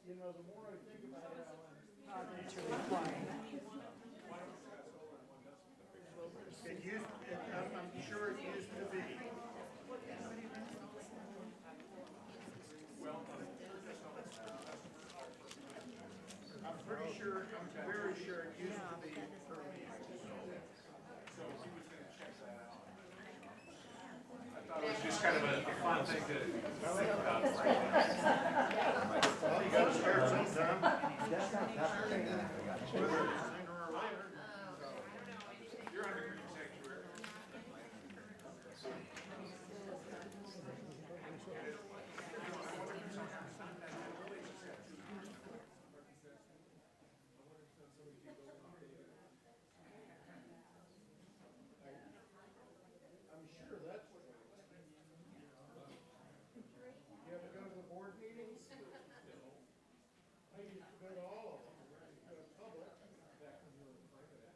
You know, the more I think about it, Alan, To reply. I'm sure it used to be. I'm pretty sure, I'm very sure it used to be permeable. It was just kind of a fun thing to think about. Well, you gotta start sometime. Sooner or later. You're under green sanctuary. I'm sure that's true. You ever go to the board meetings? I used to go to all of them. I used to go to public. Back when you were president.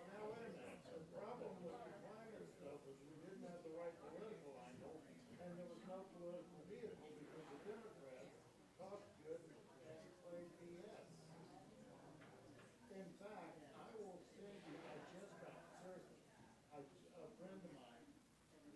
Now, wait a minute. The problem with the climate stuff was we didn't have the right political angle, and there was no political vehicle because the Democrats talked good and played BS. In fact, I will send you, I just got certain, a friend of mine,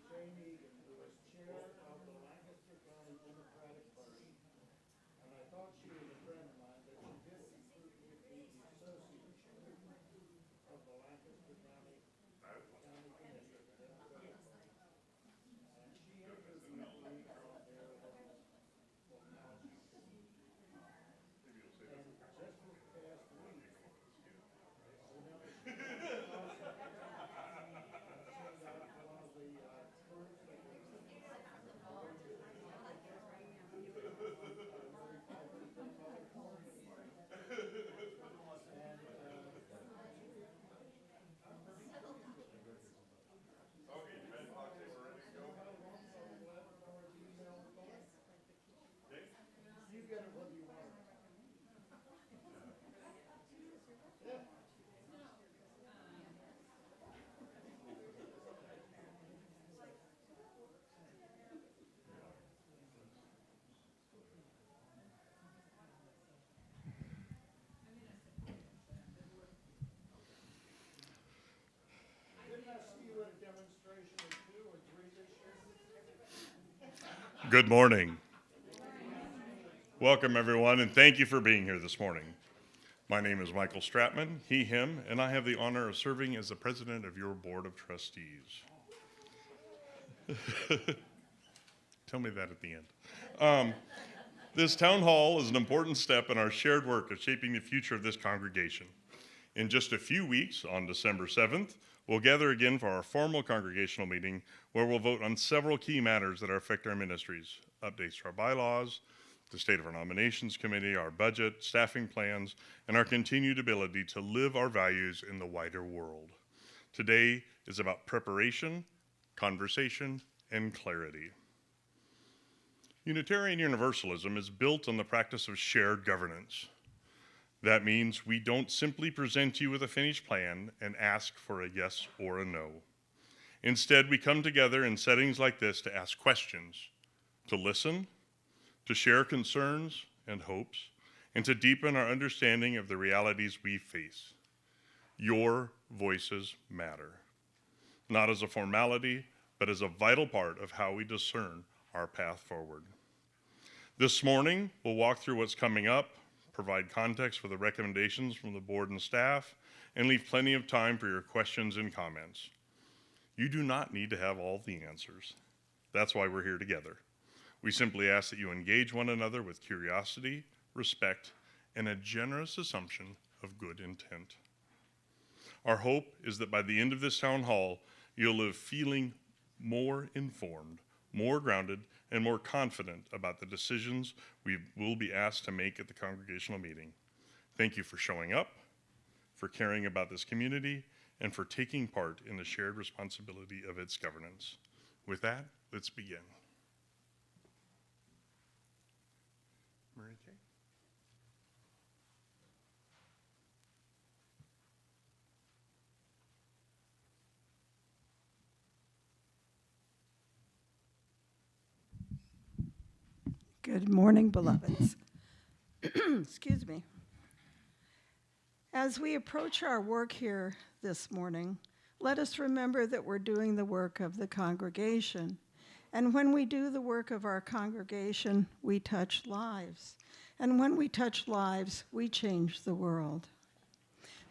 Shane Egan, who is chair of the Lancaster County Democratic Party, and I thought she was a friend of mine, but she did recruit me to be the associate chair of the Lancaster County Commission of the Democratic Party. And she interviewed me on their, well, now she's, and just this past week, you know, sent out one of the, proofs that was you get it whether you want it. Yeah. Didn't I see you at a demonstration in 2 or 3 this year? Good morning. Welcome, everyone, and thank you for being here this morning. My name is Michael Stratman, he, him, and I have the honor of serving as the president of your board of trustees. Tell me that at the end. This town hall is an important step in our shared work of shaping the future of this congregation. In just a few weeks, on December 7th, we'll gather again for our formal congregational meeting where we'll vote on several key matters that affect our ministries, updates to our bylaws, the state of our nominations committee, our budget, staffing plans, and our continued ability to live our values in the wider world. Today is about preparation, conversation, and clarity. Unitarian Universalism is built on the practice of shared governance. That means we don't simply present you with a finished plan and ask for a yes or a no. Instead, we come together in settings like this to ask questions, to listen, to share concerns and hopes, and to deepen our understanding of the realities we face. Your voices matter, not as a formality, but as a vital part of how we discern our path forward. This morning, we'll walk through what's coming up, provide context for the recommendations from the board and staff, and leave plenty of time for your questions and comments. You do not need to have all the answers. That's why we're here together. We simply ask that you engage one another with curiosity, respect, and a generous assumption of good intent. Our hope is that by the end of this town hall, you'll live feeling more informed, more grounded, and more confident about the decisions we will be asked to make at the congregational meeting. Thank you for showing up, for caring about this community, and for taking part in the shared responsibility of its governance. With that, let's begin. Marie Kay? Good morning, beloveds. Excuse me. As we approach our work here this morning, let us remember that we're doing the work of the congregation. And when we do the work of our congregation, we touch lives. And when we touch lives, we change the world.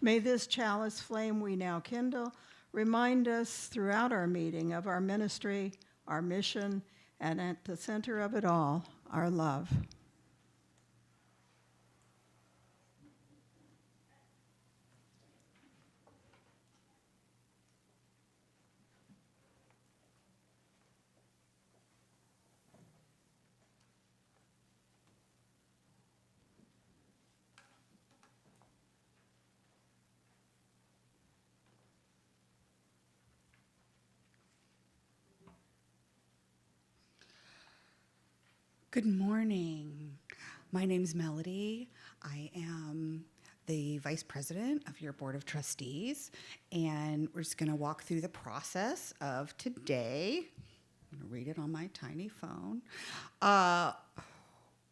May this chalice flame we now kindle remind us throughout our meeting of our ministry, our mission, and at the center of it all, our love. Good morning. My name's Melody. I am the Vice President of your Board of Trustees, and we're just going to walk through the process of today. I'm going to read it on my tiny phone.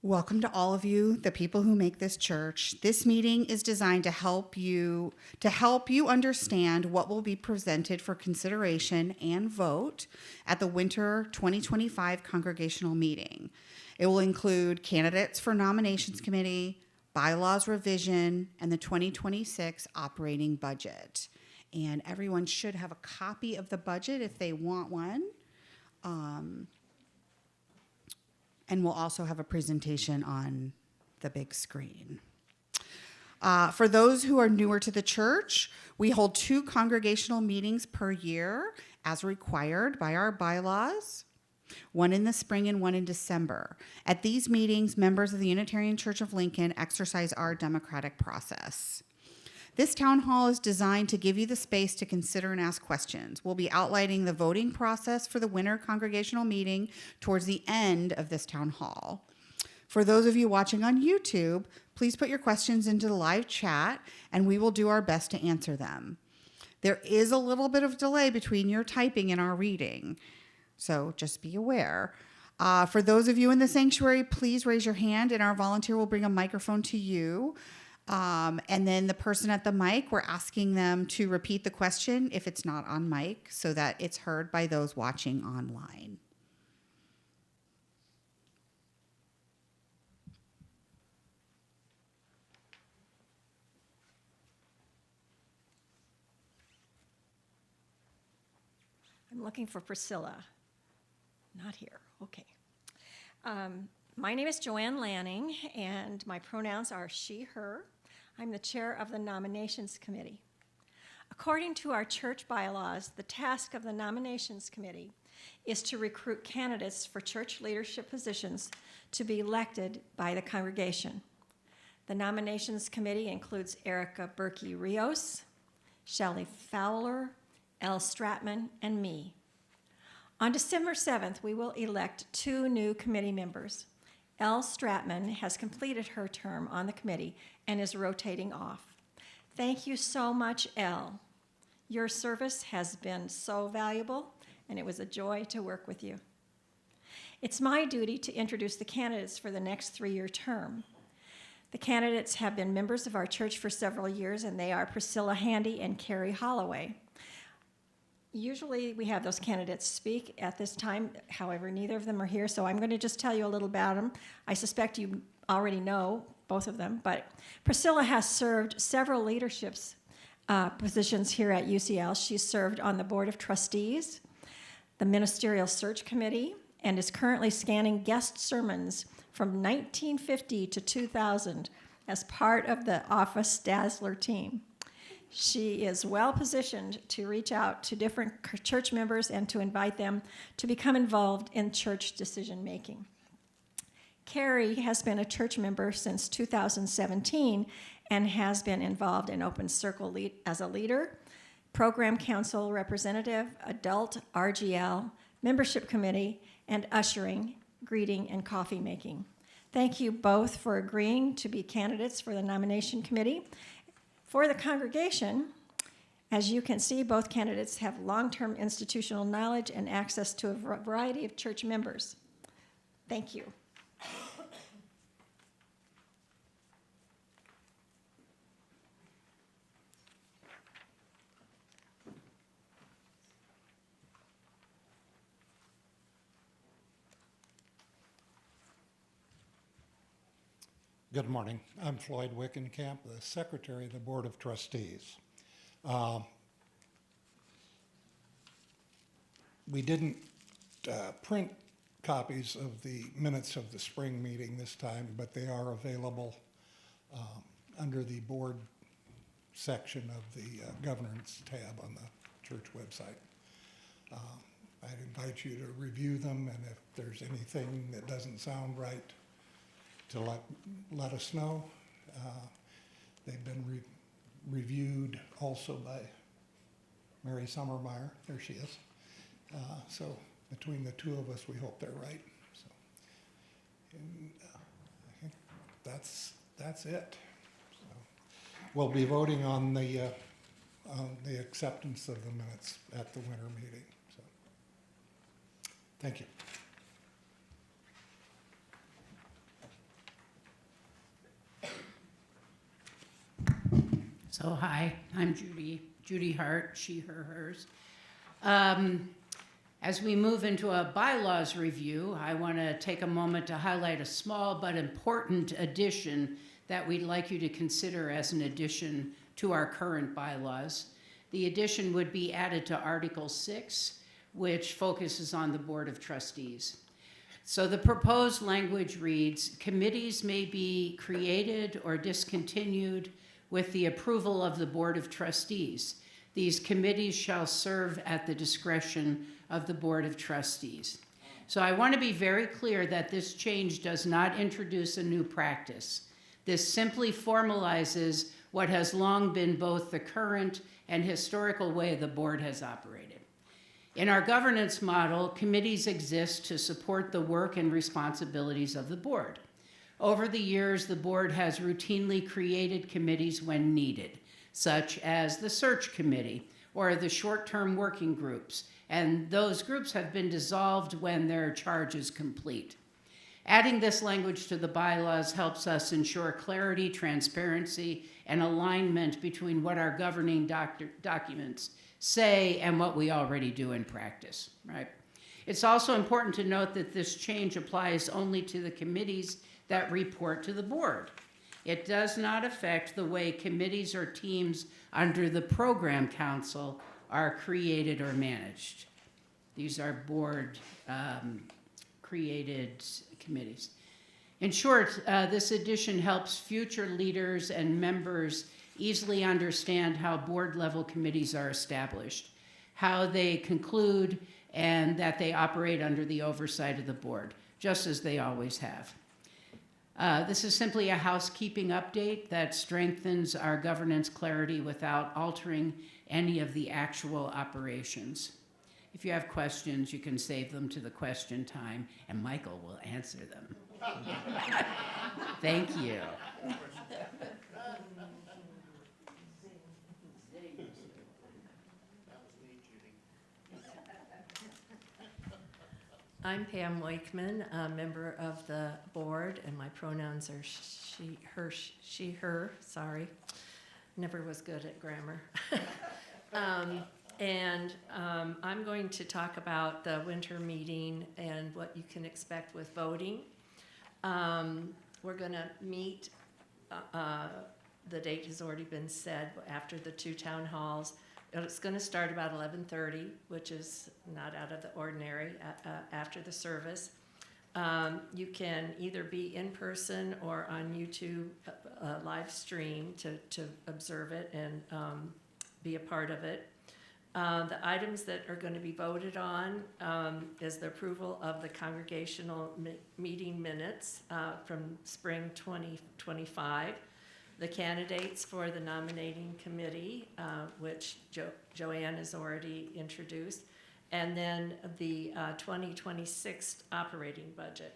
Welcome to all of you, the people who make this church. This meeting is designed to help you understand what will be presented for consideration and vote at the winter 2025 congregational meeting. It will include candidates for nominations committee, bylaws revision, and the 2026 operating budget. And everyone should have a copy of the budget if they want one. And we'll also have a presentation on the big screen. For those who are newer to the church, we hold 2 congregational meetings per year as required by our bylaws, one in the spring and one in December. At these meetings, members of the Unitarian Church of Lincoln exercise our democratic process. This town hall is designed to give you the space to consider and ask questions. We'll be outlining the voting process for the winter congregational meeting towards the end of this town hall. For those of you watching on YouTube, please put your questions into the live chat and we will do our best to answer them. There is a little bit of delay between your typing and our reading, so just be aware. For those of you in the sanctuary, please raise your hand and our volunteer will bring a microphone to you. And then the person at the mic, we're asking them to repeat the question if it's not on mic so that it's heard by those watching online. I'm looking for Priscilla. Not here. Okay. My name is Joanne Lanning, and my pronouns are she, her. I'm the chair of the Nominations Committee. According to our church bylaws, the task of the Nominations Committee is to recruit candidates for church leadership positions to be elected by the congregation. The Nominations Committee includes Erica Berkey Rios, Shelley Fowler, Elle Stratman, and me. On December 7th, we will elect 2 new committee members. Elle Stratman has completed her term on the committee and is rotating off. Thank you so much, Elle. Your service has been so valuable, and it was a joy to work with you. It's my duty to introduce the candidates for the next 3-year term. The candidates have been members of our church for several years, and they are Priscilla Handy and Carrie Holloway. Usually we have those candidates speak at this time. However, neither of them are here, so I'm going to just tell you a little about them. I suspect you already know both of them, but Priscilla has served several leadership positions here at UCL. She's served on the Board of Trustees, the Ministerial Search Committee, and is currently scanning guest sermons from 1950 to 2000 as part of the Office Dazzler team. She is well positioned to reach out to different church members and to invite them to become involved in church decision making. Carrie has been a church member since 2017 and has been involved in Open Circle as a leader, program council representative, adult RGL, membership committee, and ushering, greeting, and coffee making. Thank you both for agreeing to be candidates for the nomination committee. For the congregation, as you can see, both candidates have long-term institutional knowledge and access to a variety of church members. Thank you. Good morning. I'm Floyd Wickenkamp, the Secretary of the Board of Trustees. We didn't print copies of the minutes of the spring meeting this time, but they are available under the board section of the governance tab on the church website. I'd invite you to review them, and if there's anything that doesn't sound right, to let us know. They've been reviewed also by Mary Summermeyer. There she is. So between the two of us, we hope they're right. So, and, I think that's it. So we'll be voting on the acceptance of the minutes at the winter meeting. So thank you. So hi, I'm Judy Hart, she, her, hers. As we move into a bylaws review, I want to take a moment to highlight a small but important addition that we'd like you to consider as an addition to our current bylaws. The addition would be added to Article 6, which focuses on the Board of Trustees. So the proposed language reads, committees may be created or discontinued with the approval of the Board of Trustees. These committees shall serve at the discretion of the Board of Trustees. So I want to be very clear that this change does not introduce a new practice. This simply formalizes what has long been both the current and historical way the board has operated. In our governance model, committees exist to support the work and responsibilities of the board. Over the years, the board has routinely created committees when needed, such as the search committee or the short-term working groups, and those groups have been dissolved when their charge is complete. Adding this language to the bylaws helps us ensure clarity, transparency, and alignment between what our governing documents say and what we already do in practice, right? It's also important to note that this change applies only to the committees that report to the board. It does not affect the way committees or teams under the program council are created or managed. These are board created committees. In short, this edition helps future leaders and members easily understand how board-level committees are established, how they conclude, and that they operate under the oversight of the board, just as they always have. This is simply a housekeeping update that strengthens our governance clarity without altering any of the actual operations. If you have questions, you can save them to the question time, and Michael will answer them. Thank you. I'm Pam Wakeman, a member of the board, and my pronouns are she, her, sorry. Never was good at grammar. I'm going to talk about the winter meeting and what you can expect with voting. We're going to meet, the date has already been said, after the 2 town halls. It's going to start about 11:30, which is not out of the ordinary, after the service. You can either be in person or on YouTube live stream to observe it and be a part of it. The items that are going to be voted on is the approval of the congregational meeting minutes from spring 2025, the candidates for the nominating committee, which Joanne has already introduced, and then the 2026 operating budget.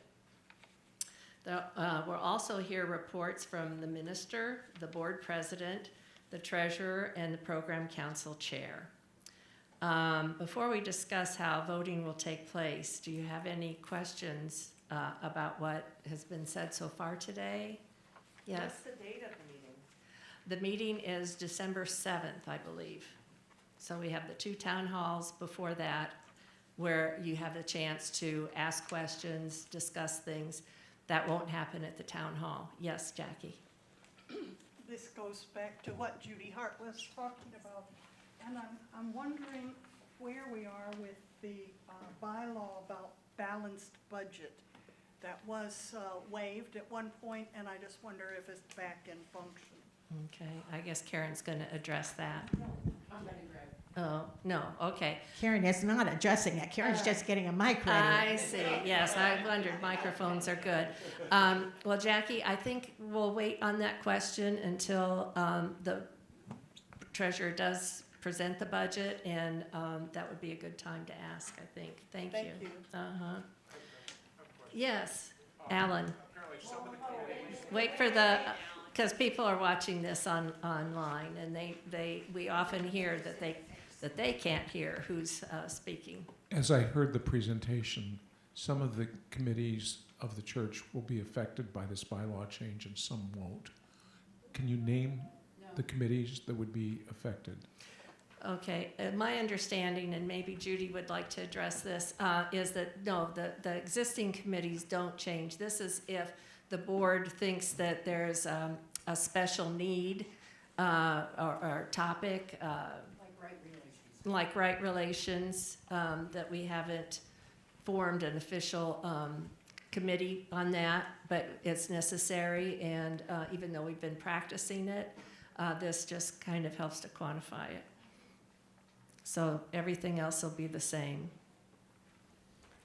We'll also hear reports from the minister, the board president, the treasurer, and the program council chair. Before we discuss how voting will take place, do you have any questions about what has been said so far today? Yes. What's the date of the meeting? The meeting is December 7th, I believe. So we have the 2 town halls before that where you have the chance to ask questions, discuss things. That won't happen at the town hall. Yes, Jackie? This goes back to what Judy Hart was talking about. And I'm wondering where we are with the bylaw about balanced budget. That was waived at one point, and I just wonder if it's back in function. Okay, I guess Karen's going to address that. Oh, no, okay. Karen is not addressing it. Karen's just getting a mic ready. I see, yes, I wondered, microphones are good. Well, Jackie, I think we'll wait on that question until the treasurer does present the budget, and that would be a good time to ask, I think. Thank you. Thank you. Uh-huh. Yes, Alan. Wait for the, because people are watching this online, and we often hear that they can't hear who's speaking. As I heard the presentation, some of the committees of the church will be affected by this bylaw change and some won't. Can you name the committees that would be affected? Okay, my understanding, and maybe Judy would like to address this, is that no, the existing committees don't change. This is if the board thinks that there's a special need or topic, like right relations, that we haven't formed an official committee on that, but it's necessary, and even though we've been practicing it, this just kind of helps to quantify it. So everything else will be the same.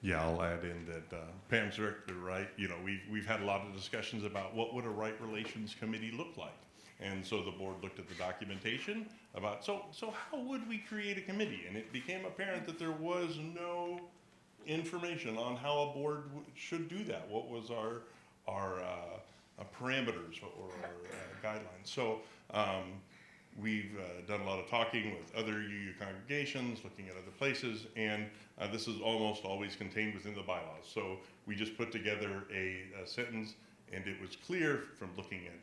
Yeah, I'll add in that Pam's directly right. You know, we've had a lot of discussions about what would a right relations committee look like. And so the board looked at the documentation about, so how would we create a committee? And it became apparent that there was no information on how a board should do that. What was our parameters or our guidelines? So we've done a lot of talking with other UU congregations, looking at other places, and this is almost always contained within the bylaws. So we just put together a sentence, and it was clear from looking at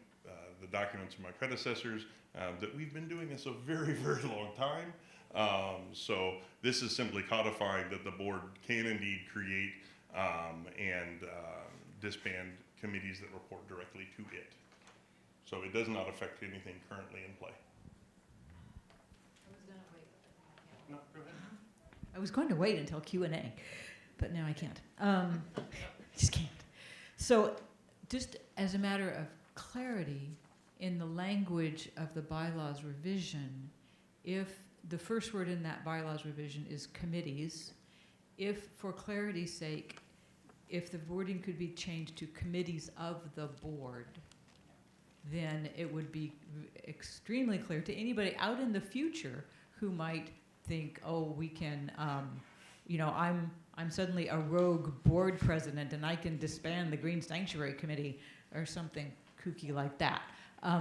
the documents of my predecessors that we've been doing this a very, very long time. So this is simply codifying that the board can indeed create and disband committees that report directly to it. So it does not affect anything currently in play. I was going to wait until Q&A. but now I can't. Just can't. So, just as a matter of clarity, in the language of the bylaws revision, if the first word in that bylaws revision is committees, if, for clarity's sake, if the wording could be changed to committees of the board, then it would be extremely clear to anybody out in the future who might think, oh, we can, you know, I'm suddenly a rogue board president and I can disband the Green Sanctuary Committee or something kooky like that.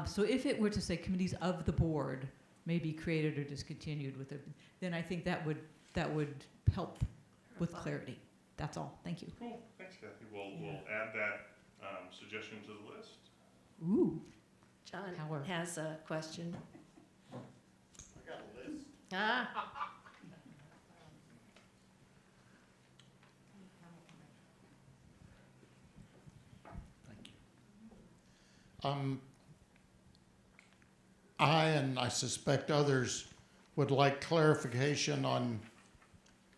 So if it were to say committees of the board may be created or discontinued with it, then I think that would help with clarity. That's all. Thank you. Cool. Thanks, Kathy. We'll add that suggestion to the list. Ooh. John Howard has a question. I got a list. Ah, I, and I suspect others, would like clarification on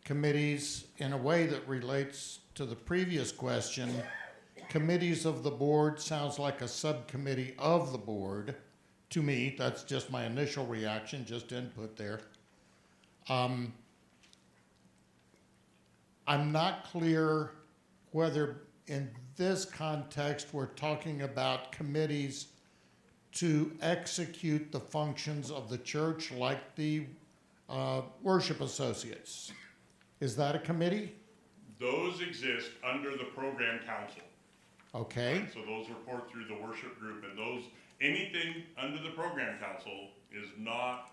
committees in a way that relates to the previous question. Committees of the board sounds like a subcommittee of the board to me. That's just my initial reaction, just input there. I'm not clear whether in this context we're talking about committees to execute the functions of the church like the worship associates. Is that a committee? Those exist under the program council. Okay. So those report through the worship group, and those, anything under the program council is not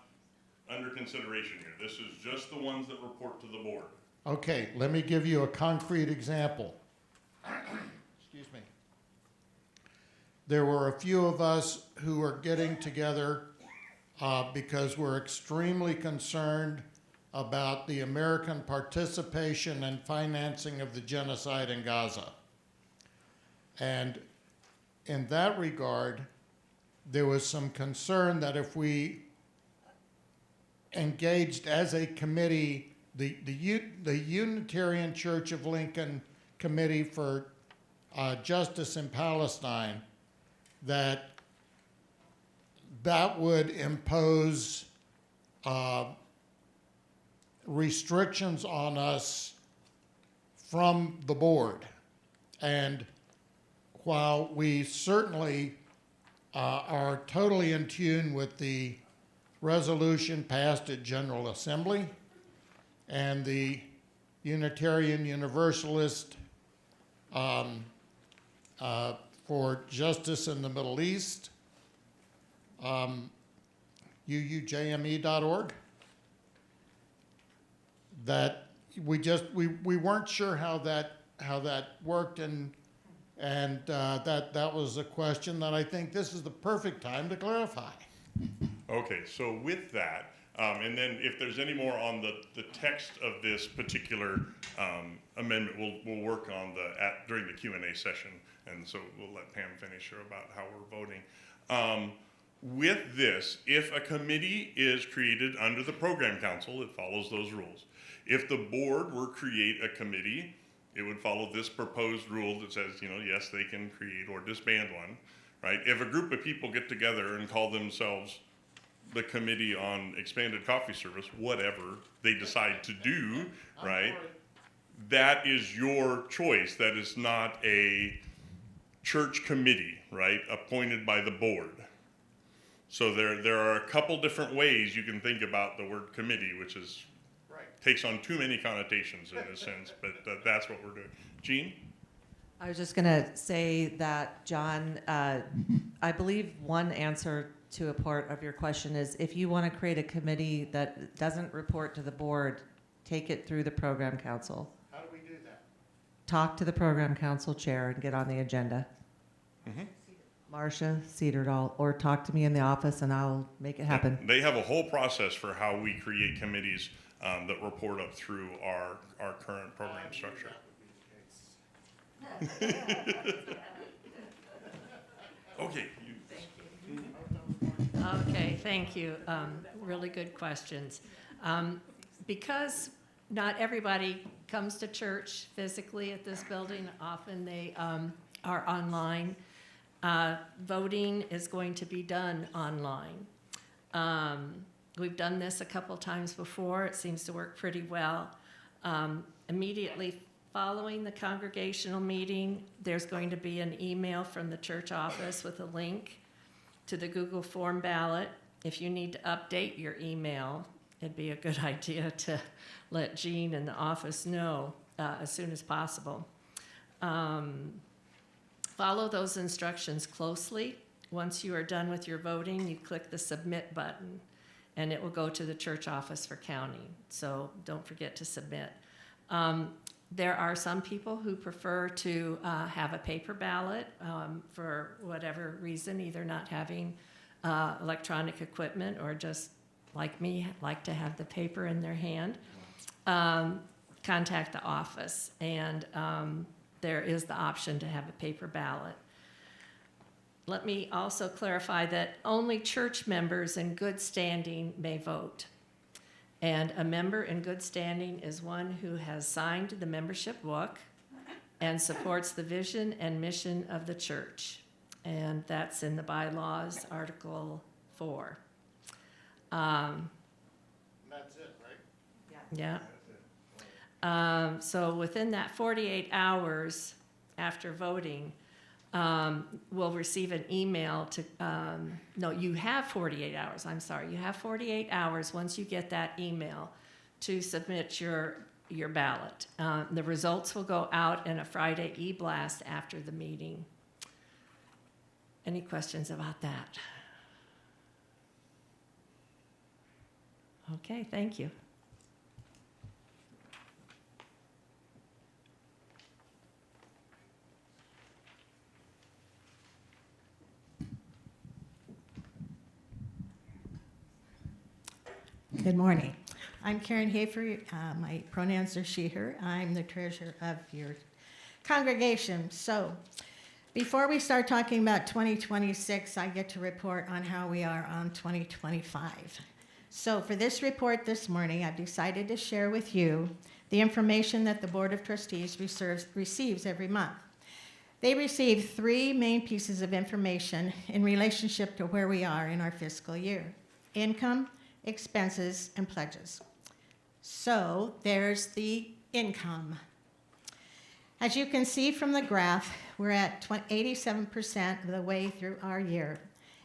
under consideration here. This is just the ones that report to the board. Okay, let me give you a concrete example. Excuse me. There were a few of us who are getting together because we're extremely concerned about the American participation and financing of the genocide in Gaza. And in that regard, there was some concern that if we engaged as a committee, the Unitarian Church of Lincoln Committee for Justice in Palestine, that would impose restrictions on us from the board. And while we certainly are totally in tune with the resolution passed at General Assembly and the Unitarian Universalist for Justice in the Middle East, UUJME.org, that we weren't sure how that worked, and that was a question that I think this is the perfect time to clarify. Okay, so with that, and then if there's any more on the text of this particular amendment, we'll work on during the Q&A session, and so we'll let Pam finish her about how we're voting. With this, if a committee is created under the program council, it follows those rules. If the board were to create a committee, it would follow this proposed rule that says, yes, they can create or disband one, right? If a group of people get together and call themselves the Committee on Expanded Coffee Service, whatever they decide to do, right? That is your choice. That is not a church committee, right, appointed by the board. So there are a couple different ways you can think about the word committee, which is takes on too many connotations in a sense, but that's what we're doing. Jean? I was just going to say that, John, I believe one answer to a part of your question is if you want to create a committee that doesn't report to the board, take it through the program council. How do we do that? Talk to the program council chair and get on the agenda. Mm-hmm. Marcia Cedardahl, or talk to me in the office and I'll make it happen. They have a whole process for how we create committees that report up through our current program structure. Okay. okay, thank you. Really good questions. Because not everybody comes to church physically at this building. Often they are online. Voting is going to be done online. We've done this a couple times before. It seems to work pretty well. Immediately following the congregational meeting, there's going to be an email from the church office with a link to the Google form ballot. If you need to update your email, it'd be a good idea to let Jean and the office know as soon as possible. Follow those instructions closely. Once you are done with your voting, you click the submit button and it will go to the church office for counting. So don't forget to submit. There are some people who prefer to have a paper ballot for whatever reason, either not having electronic equipment or just like me, like to have the paper in their hand. Contact the office, and there is the option to have a paper ballot. Let me also clarify that only church members in good standing may vote. And a member in good standing is one who has signed the membership book and supports the vision and mission of the church. And that's in the bylaws, Article 4. That's it, right? Yeah. So within that 48 hours after voting, we'll receive an email to, no, you have 48 hours, I'm sorry. You have 48 hours once you get that email to submit your ballot. The results will go out in a Friday e-blast after the meeting. Any questions about that? Okay, thank you. Good morning. I'm Karen Hafer. My pronouns are she, her. I'm the treasurer of your congregation. So before we start talking about 2026, I get to report on how we are on 2025. So for this report this morning, I've decided to share with you the information that the Board of Trustees receives every month. They receive 3 main pieces of information in relationship to where we are in our fiscal year: income, expenses, and pledges. So there's the income. As you can see from the graph, we're at 87% of the way through our year,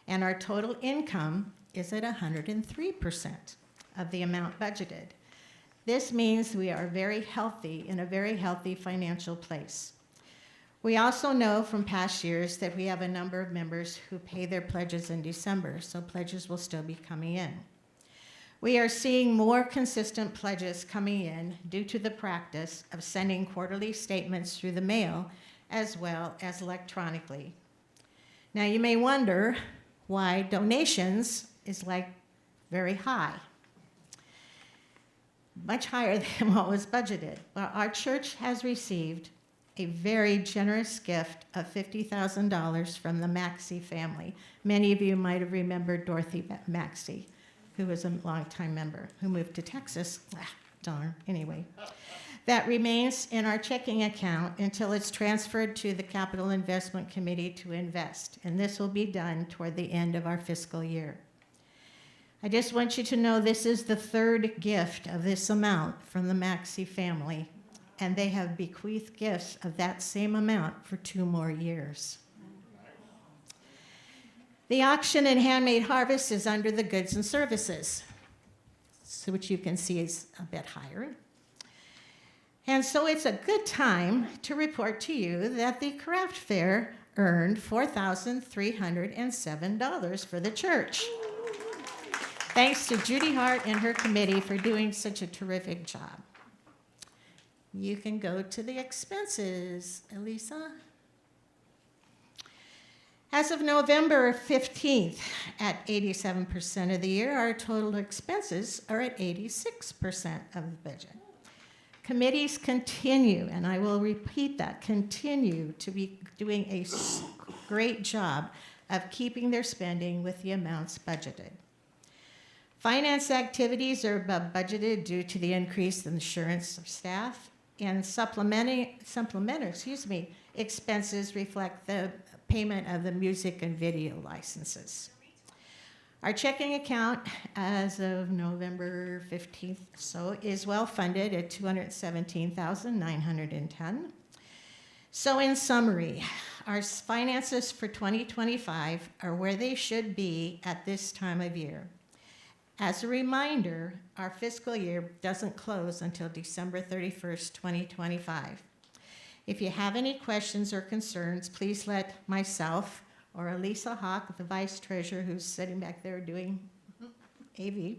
and our total income is at 103% of the amount budgeted. This means we are very healthy, in a very healthy financial place. We also know from past years that we have a number of members who pay their pledges in December, so pledges will still be coming in. We are seeing more consistent pledges coming in due to the practice of sending quarterly statements through the mail as well as electronically. Now you may wonder why donations is very high, much higher than what was budgeted. Well, our church has received a very generous gift of $50,000 from the Maxey family. Many of you might have remembered Dorothy Maxey, who was a longtime member, who moved to Texas. Darn, anyway. That remains in our checking account until it's transferred to the Capital Investment Committee to invest, and this will be done toward the end of our fiscal year. I just want you to know this is the 3rd gift of this amount from the Maxey family, and they have bequeathed gifts of that same amount for 2 more years. The auction and handmade harvest is under the goods and services, so which you can see is a bit higher. And so it's a good time to report to you that the craft fair earned $4,307 for the church. Thanks to Judy Hart and her committee for doing such a terrific job. You can go to the expenses, Elisa. As of November 15th, at 87% of the year, our total expenses are at 86% of the budget. Committees continue, and I will repeat that, continue to be doing a great job of keeping their spending with the amounts budgeted. Finance activities are above budgeted due to the increase in insurance of staff, and supplementary expenses reflect the payment of the music and video licenses. Our checking account as of November 15th is well funded at $217,910. So in summary, our finances for 2025 are where they should be at this time of year. As a reminder, our fiscal year doesn't close until December 31st, 2025. If you have any questions or concerns, please let myself or Elisa Hawk, the Vice Treasurer who's sitting back there doing AV,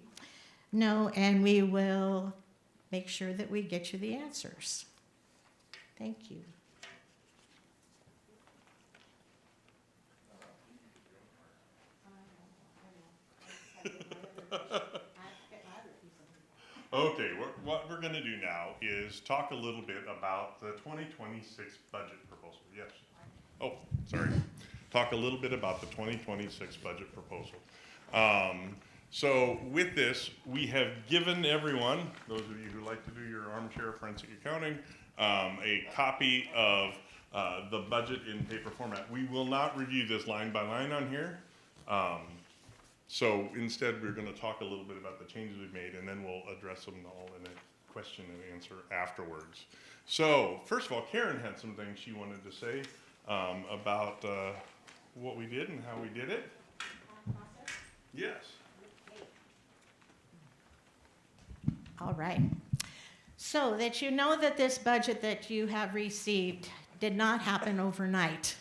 know, and we will make sure that we get you the answers. Thank you. Okay, what we're going to do now is talk a little bit about the 2026 budget proposal. Yes. Oh, sorry. Talk a little bit about the 2026 budget proposal. So with this, we have given everyone, those of you who like to do your armchair forensic accounting, a copy of the budget in paper format. We will not review this line by line on here. So instead, we're going to talk a little bit about the changes we've made, and then we'll address them all in a question and answer afterwards. So first of all, Karen had some things she wanted to say about what we did and how we did it. Yes. All right. So that you know that this budget that you have received did not happen overnight,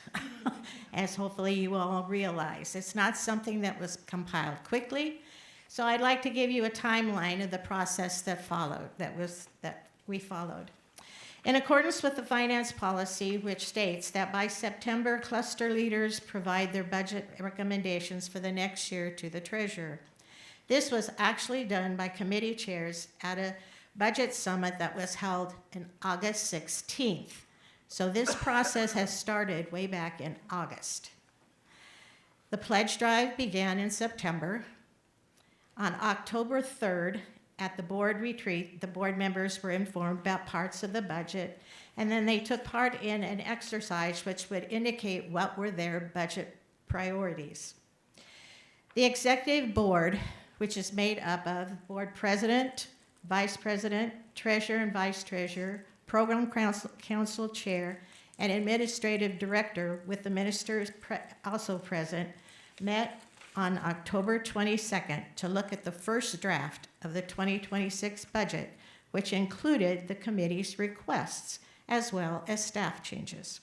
as hopefully you all realize. It's not something that was compiled quickly. So I'd like to give you a timeline of the process that followed, that we followed. In accordance with the finance policy, which states that by September, cluster leaders provide their budget recommendations for the next year to the treasurer. This was actually done by committee chairs at a budget summit that was held on August 16th. So this process has started way back in August. The pledge drive began in September. On October 3rd, at the board retreat, the board members were informed about parts of the budget, and then they took part in an exercise which would indicate what were their budget priorities. The executive board, which is made up of board president, vice president, treasurer and vice treasurer, program council chair, and administrative director, with the ministers also present, met on October 22nd to look at the first draft of the 2026 budget, which included the committee's requests as well as staff changes.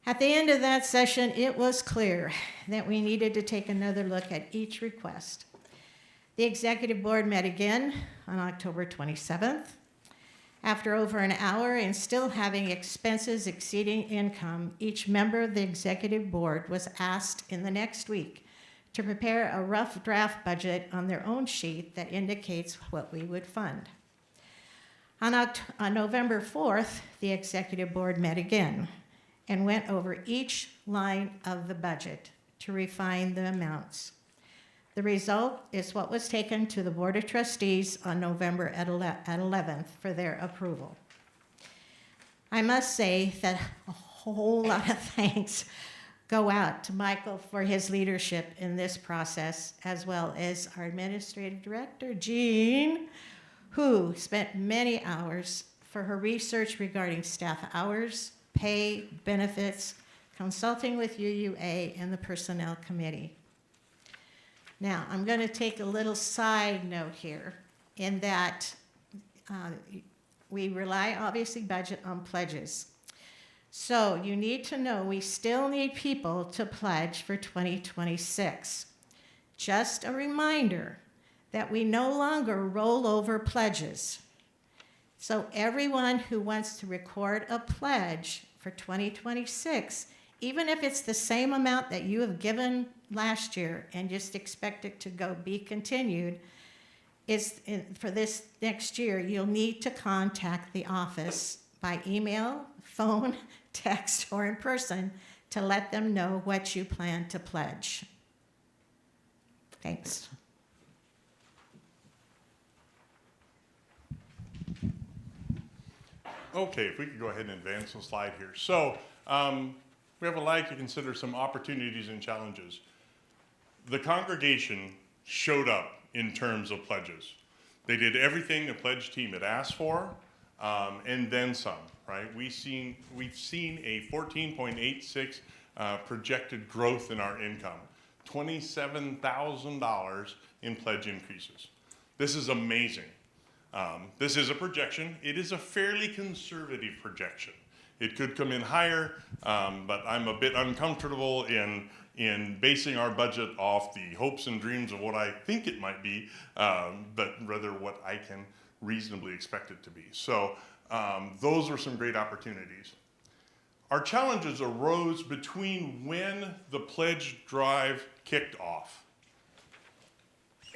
At the end of that session, it was clear that we needed to take another look at each request. The executive board met again on October 27th. After over an hour and still having expenses exceeding income, each member of the executive board was asked in the next week to prepare a rough draft budget on their own sheet that indicates what we would fund. On November 4th, the executive board met again and went over each line of the budget to refine the amounts. The result is what was taken to the Board of Trustees on November 11th for their approval. I must say that a whole lot of thanks go out to Michael for his leadership in this process, as well as our administrative director, Jean, who spent many hours for her research regarding staff hours, pay, benefits, consulting with UUA and the Personnel Committee. Now, I'm going to take a little side note here in that we rely, obviously, budget on pledges. So you need to know we still need people to pledge for 2026. Just a reminder that we no longer roll over pledges. So everyone who wants to record a pledge for 2026, even if it's the same amount that you have given last year and just expect it to be continued, for this next year, you'll need to contact the office by email, phone, text, or in person to let them know what you plan to pledge. Thanks. Okay, if we could go ahead and advance the slide here. So we have a like to consider some opportunities and challenges. The congregation showed up in terms of pledges. They did everything the pledge team had asked for, and then some, right? We've seen a 14.86 projected growth in our income, $27,000 in pledge increases. This is amazing. This is a projection. It is a fairly conservative projection. It could come in higher, but I'm a bit uncomfortable in basing our budget off the hopes and dreams of what I think it might be, but rather what I can reasonably expect it to be. So those were some great opportunities. Our challenges arose between when the pledge drive kicked off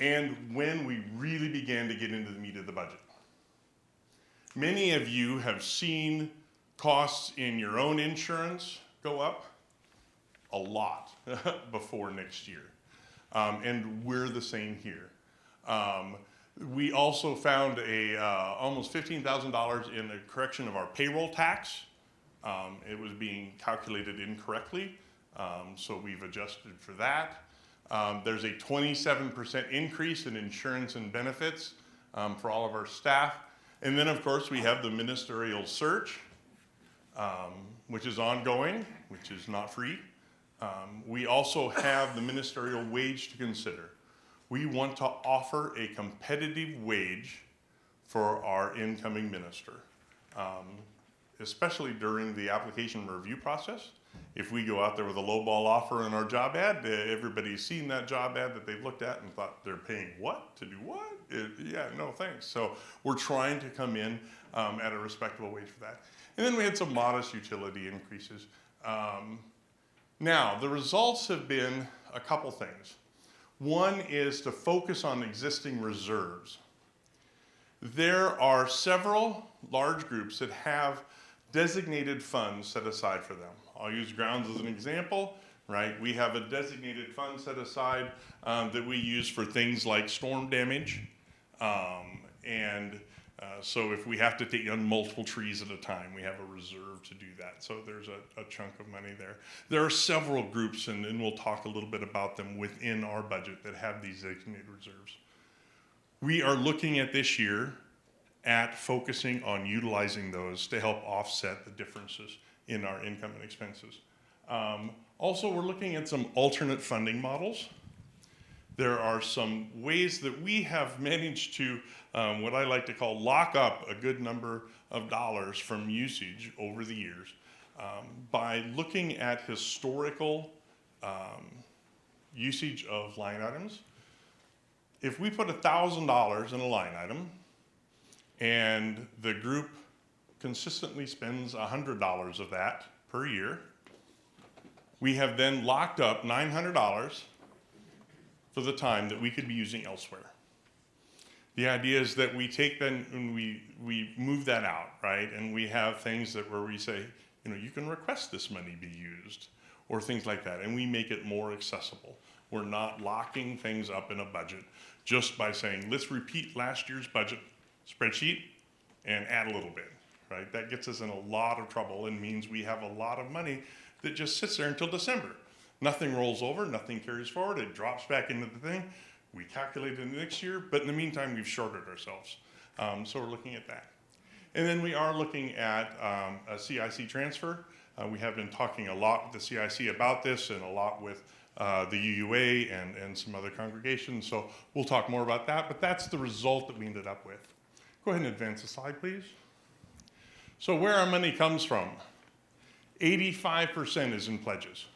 and when we really began to get into the meat of the budget. Many of you have seen costs in your own insurance go up a lot before next year. And we're the same here. We also found almost $15,000 in the correction of our payroll tax. It was being calculated incorrectly, so we've adjusted for that. There's a 27% increase in insurance and benefits for all of our staff. And then, of course, we have the ministerial search, which is ongoing, which is not free. We also have the ministerial wage to consider. We want to offer a competitive wage for our incoming minister, especially during the application review process. If we go out there with a lowball offer in our job ad, everybody's seen that job ad that they've looked at and thought, they're paying what? To do what? Yeah, no thanks. So we're trying to come in at a respectable wage for that. And then we had some modest utility increases. Now, the results have been a couple things. One is to focus on existing reserves. There are several large groups that have designated funds set aside for them. I'll use grounds as an example, right? We have a designated fund set aside that we use for things like storm damage. So if we have to take down multiple trees at a time, we have a reserve to do that. So there's a chunk of money there. There are several groups, and we'll talk a little bit about them within our budget that have these designated reserves. We are looking at this year at focusing on utilizing those to help offset the differences in our income and expenses. Also, we're looking at some alternate funding models. There are some ways that we have managed to, what I like to call, lock up a good number of dollars from usage over the years by looking at historical usage of line items. If we put $1,000 in a line item and the group consistently spends $100 of that per year, we have then locked up $900 for the time that we could be using elsewhere. The idea is that we take then and we move that out, right? And we have things that where we say, you can request this money be used, or things like that, and we make it more accessible. We're not locking things up in a budget just by saying, let's repeat last year's budget spreadsheet and add a little bit, right? That gets us in a lot of trouble and means we have a lot of money that just sits there until December. Nothing rolls over, nothing carries forward, it drops back into the thing. We calculate it next year, but in the meantime, we've shorted ourselves. So we're looking at that. And then we are looking at a CIC transfer. We have been talking a lot with the CIC about this and a lot with the UUA and some other congregations. So we'll talk more about that, but that's the result that we ended up with. Go ahead and advance the slide, please. So where our money comes from, 85% is in pledges.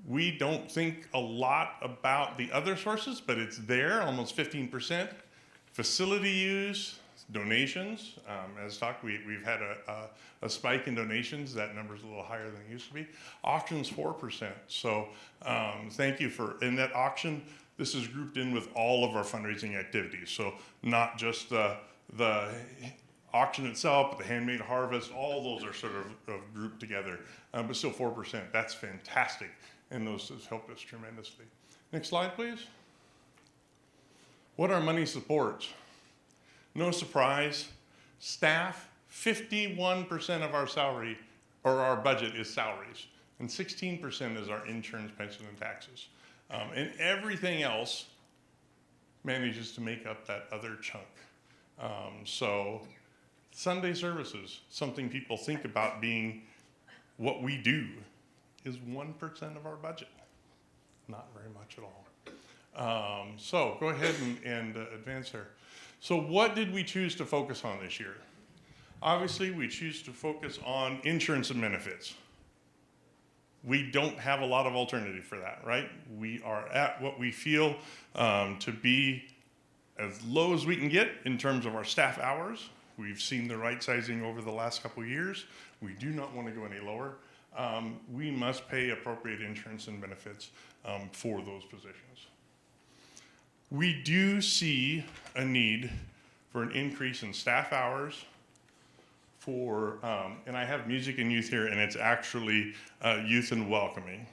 We don't think a lot about the other sources, but it's there, almost 15%. Facility use, donations, as talked, we've had a spike in donations. That number's a little higher than it used to be. Auctions, 4%. So thank you for, in that auction, this is grouped in with all of our fundraising activities. So not just the auction itself, but the handmade harvest, all those are sort of grouped together, but still 4%. That's fantastic. And those have helped us tremendously. Next slide, please. What our money supports. No surprise, Staff, 51% of our salary, or our budget is salaries, and 16% is our insurance, pension, and taxes. And everything else manages to make up that other chunk. So Sunday services, something people think about being what we do, is 1% of our budget. Not very much at all. So go ahead and advance there. So what did we choose to focus on this year? Obviously, we choose to focus on insurance and benefits. We don't have a lot of alternative for that, right? We are at what we feel to be as low as we can get in terms of our staff hours. We've seen the right sizing over the last couple of years. We do not want to go any lower. We must pay appropriate insurance and benefits for those positions. We do see a need for an increase in staff hours for, and I have music and youth here, and it's actually youth and welcoming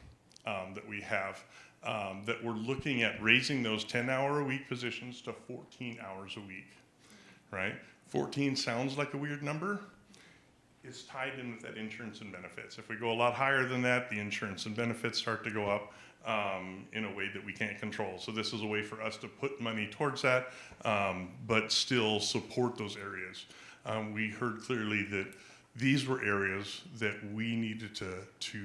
that we have, that we're looking at raising those 10-hour-a-week positions to 14 hours a week, right? 14 sounds like a weird number. It's tied in with that insurance and benefits. If we go a lot higher than that, the insurance and benefits start to go up in a way that we can't control. So this is a way for us to put money towards that, but still support those areas. We heard clearly that these were areas that we needed to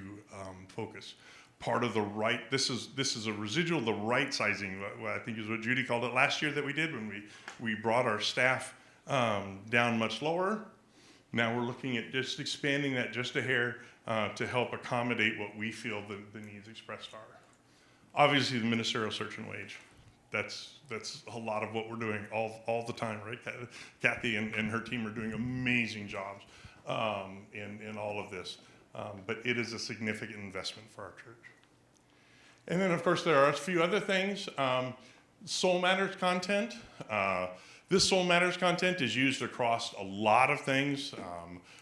focus. Part of the right, this is a residual, the right sizing, what I think is what Judy called it last year that we did when we brought our staff down much lower. Now we're looking at just expanding that just a hair to help accommodate what we feel the needs expressed are. Obviously, the ministerial search and wage. That's a lot of what we're doing all the time, right? Kathy and her team are doing amazing jobs in all of this. But it is a significant investment for our church. And then, of course, there are a few other things. Soul Matters content. This Soul Matters content is used across a lot of things,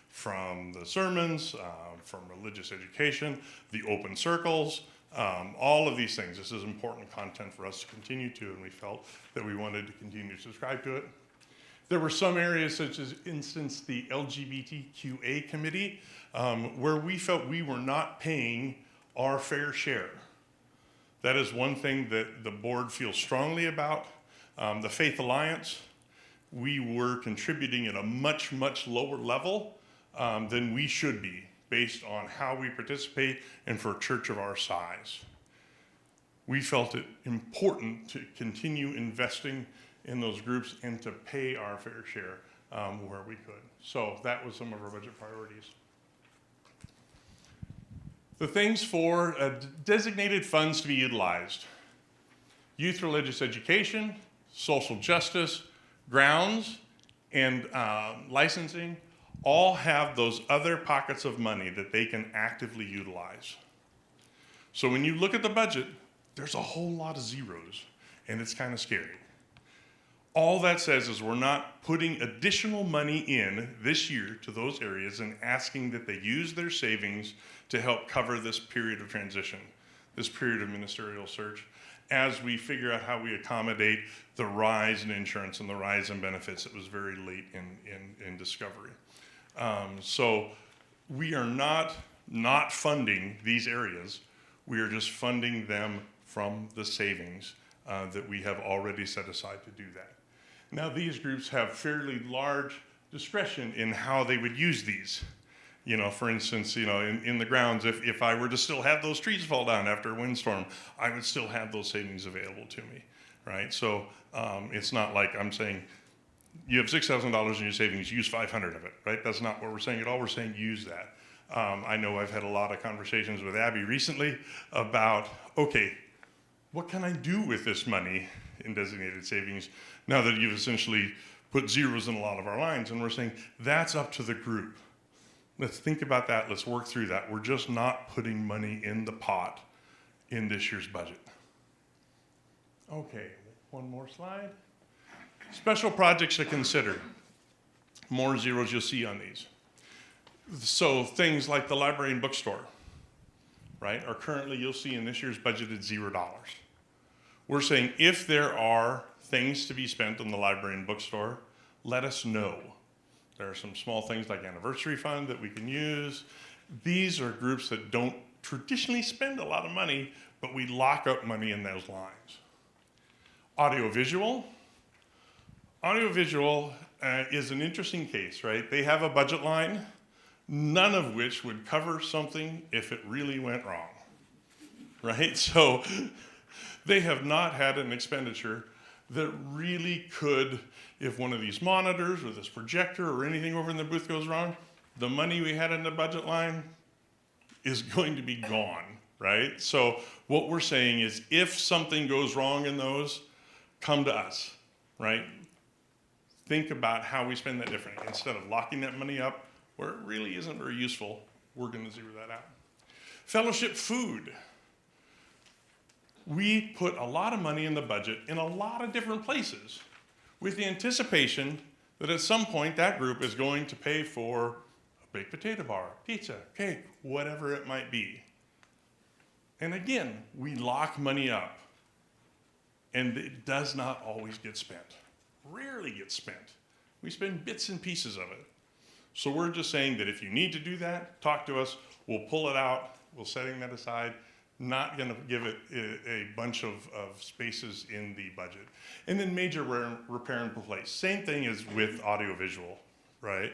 from the sermons, from religious education, the open circles, all of these things. This is important content for us to continue to, and we felt that we wanted to continue to subscribe to it. There were some areas, such as, instance, the LGBTQA committee, where we felt we were not paying our fair share. That is one thing that the board feels strongly about. The Faith Alliance, we were contributing at a much, much lower level than we should be, based on how we participate and for a church of our size. We felt it important to continue investing in those groups and to pay our fair share where we could. So that was some of our budget priorities. The things for designated funds to be utilized: youth religious education, social justice, grounds, and licensing all have those other pockets of money that they can actively utilize. So when you look at the budget, there's a whole lot of zeros, and it's kind of scary. All that says is we're not putting additional money in this year to those areas and asking that they use their savings to help cover this period of transition, this period of ministerial search, as we figure out how we accommodate the rise in insurance and the rise in benefits that was very late in discovery. So we are not funding these areas. We are just funding them from the savings that we have already set aside to do that. Now, these groups have fairly large discretion in how they would use these. You know, for instance, you know, in the grounds, if I were to still have those trees fall down after a windstorm, I would still have those savings available to me, right? So it's not like I'm saying, you have $6,000 in your savings, use 500 of it, right? That's not what we're saying at all. We're saying use that. I know I've had a lot of conversations with Abby recently about, okay, what can I do with this money in designated savings now that you've essentially put zeros in a lot of our lines? And we're saying that's up to the group. Let's think about that. Let's work through that. We're just not putting money in the pot in this year's budget. Okay, one more slide. Special projects to consider. More zeros you'll see on these. So things like the library and bookstore, right, are currently, you'll see in this year's budgeted $0. We're saying if there are things to be spent on the library and bookstore, let us know. There are some small things like anniversary fund that we can use. These are groups that don't traditionally spend a lot of money, but we lock up money in those lines. Audiovisual. Audiovisual is an interesting case, right? They have a budget line, none of which would cover something if it really went wrong, right? So they have not had an expenditure that really could, if one of these monitors or this projector or anything over in the booth goes wrong, the money we had in the budget line is going to be gone, right? So what we're saying is if something goes wrong in those, come to us, right? Think about how we spend that differently. Instead of locking that money up where it really isn't very useful, we're going to zero that out. Fellowship food. We put a lot of money in the budget in a lot of different places with the anticipation that at some point that group is going to pay for a baked potato bar, pizza, cake, whatever it might be. And again, we lock money up and it does not always get spent. Rarely gets spent. We spend bits and pieces of it. So we're just saying that if you need to do that, talk to us. We'll pull it out. We're setting that aside. Not going to give it a bunch of spaces in the budget. And then major repair and replace. Same thing as with audiovisual, right?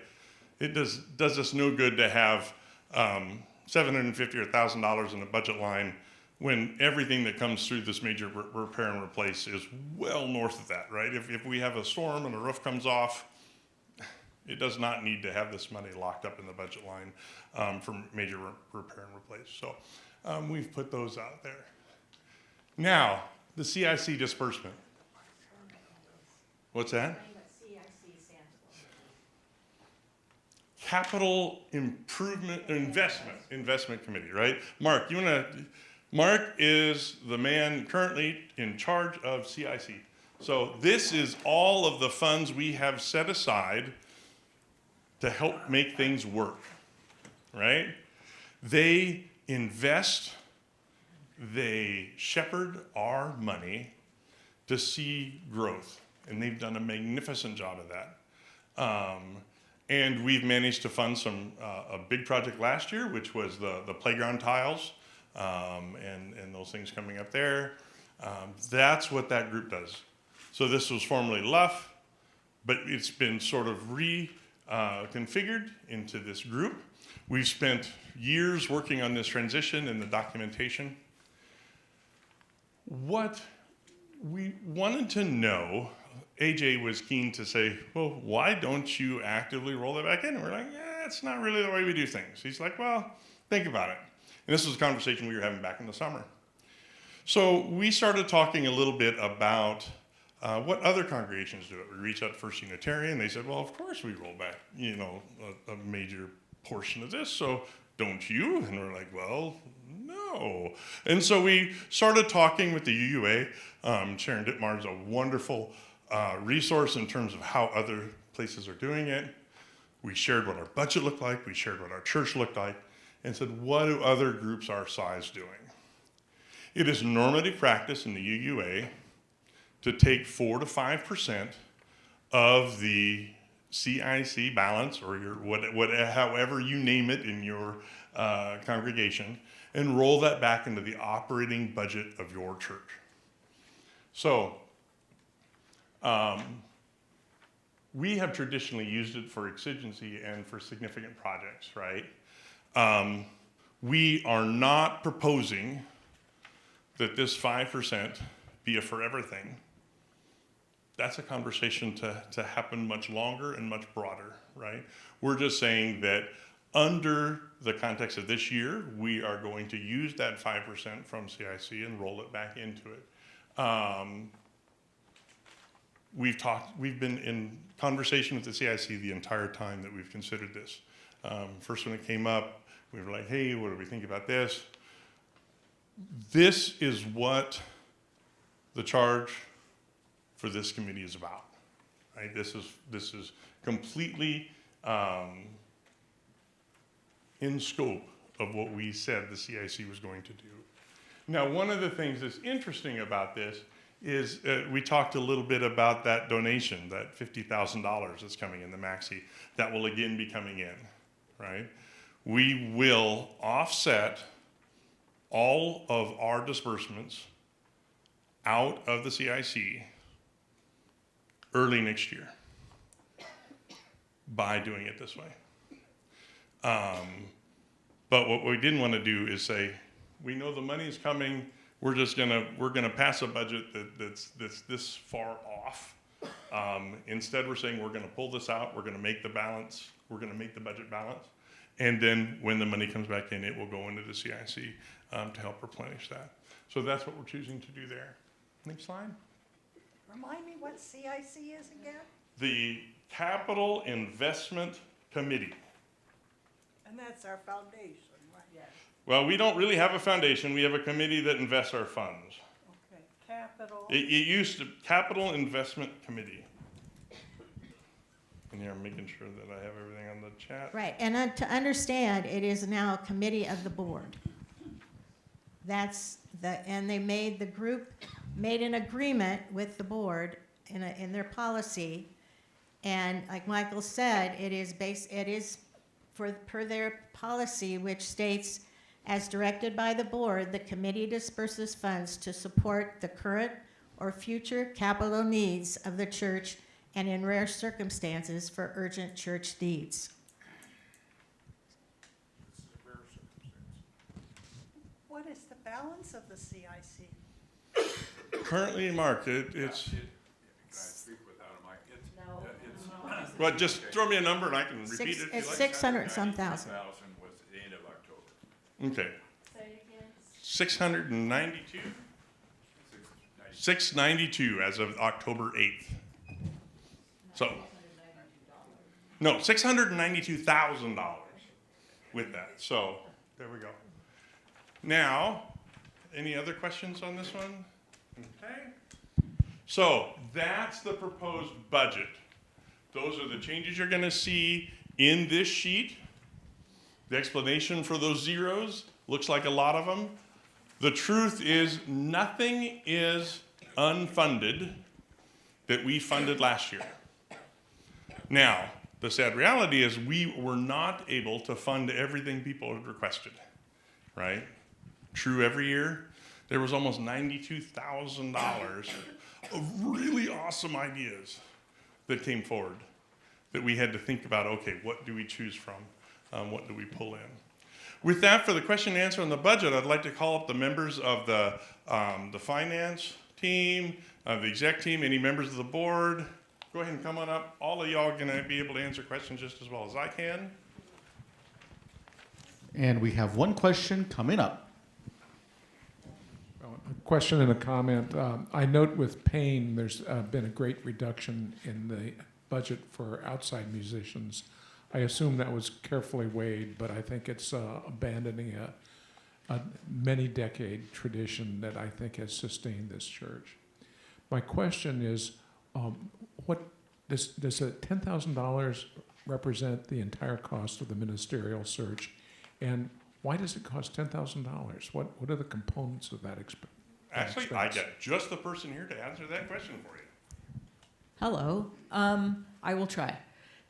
It does us no good to have $750 or $1,000 in a budget line when everything that comes through this major repair and replace is well north of that, right? If we have a storm and a roof comes off, it does not need to have this money locked up in the budget line for major repair and replace. So we've put those out there. Now, the CIC disbursement. What's that? Capital Improvement Investment Committee, right? Mark, you want to? Mark is the man currently in charge of CIC. So this is all of the funds we have set aside to help make things work, right? They invest, they shepherd our money to see growth, and they've done a magnificent job of that. And we've managed to fund a big project last year, which was the playground tiles, and those things coming up there. That's what that group does. So this was formerly Luff, but it's been sort of reconfigured into this group. We've spent years working on this transition and the documentation. What we wanted to know, AJ was keen to say, well, why don't you actively roll it back in? And we're like, yeah, it's not really the way we do things. He's like, well, think about it. And this was a conversation we were having back in the summer. So we started talking a little bit about what other congregations do it. We reached out to First Unitarian. They said, well, of course we roll back, a major portion of this. So don't you? And we're like, well, no. And so we started talking with the UUA. Sharon Dittmar is a wonderful resource in terms of how other places are doing it. We shared what our budget looked like. We shared what our church looked like and said, what do other groups our size doing? It is normative practice in the UUA to take 4 to 5% of the CIC balance, or your however you name it in your congregation, and roll that back into the operating budget of your church. So we have traditionally used it for exigency and for significant projects, right? We are not proposing that this 5% be a forever thing. That's a conversation to happen much longer and much broader, right? We're just saying that under the context of this year, we are going to use that 5% from CIC and roll it back into it. We've been in conversation with the CIC the entire time that we've considered this. First when it came up, we were like, hey, what do we think about this? This is what the charge for this committee is about, right? This is completely in scope of what we said the CIC was going to do. Now, one of the things that's interesting about this is we talked a little bit about that donation, that $50,000 that's coming in the Maxi, that will again be coming in, right? We will offset all of our disbursements out of the CIC early next year by doing it this way. But what we didn't want to do is say, we know the money's coming, we're gonna pass a budget that's this far off. Instead, we're saying we're gonna pull this out, we're gonna make the budget balance, and then when the money comes back in, it will go into the CIC to help replenish that. So that's what we're choosing to do there. Next slide. Remind me what CIC is again? The Capital Investment Committee. And that's our foundation, right? Yes. Well, we don't really have a foundation. We have a committee that invests our funds. Okay, capital. It used to, Capital Investment Committee. And here I'm making sure that I have everything on the chat. Right, and to understand, it is now a committee of the board. And they made, the group made an agreement with the board in their policy. And like Michael said, it is per their policy, which states, as directed by the board, the committee disperses funds to support the current or future capital needs of the church and in rare circumstances for urgent church needs. What is the balance of the CIC? Currently, Mark, it's. Can I speak without a mic? It's Well, just throw me a number and I can repeat it if you It's like. 600 some thousand. was the end of October. Okay. 692? 692 as of October 8th. So, no, $692,000 with that. So, there we go. Now, any other questions on this one? Okay. So, that's the proposed budget. Those are the changes you're going to see in this sheet. The explanation for those zeros looks like a lot of them. The truth is, nothing is unfunded that we funded last year. Now, the sad reality is we were not able to fund everything people had requested, right? True every year. There was almost $92,000 of really awesome ideas that came forward that we had to think about, okay, what do we choose from? What do we pull in? With that, for the question and answer on the budget, I'd like to call up the members of the finance team, the exec team, any members of the board. Go ahead and come on up. All of y'all are gonna be able to answer questions just as well as I can. And we have one question coming up. A question and a comment. I note with Payne, there's been a great reduction in the budget for outside musicians. I assume that was carefully weighed, but I think it's abandoning a many-decade tradition that I think has sustained this church. My question is, what does the $10,000 represent the entire cost of the ministerial search, and why does it cost $10,000? What are the components of that expense? Actually, I got just the person here to answer that question for you. Hello. I will try.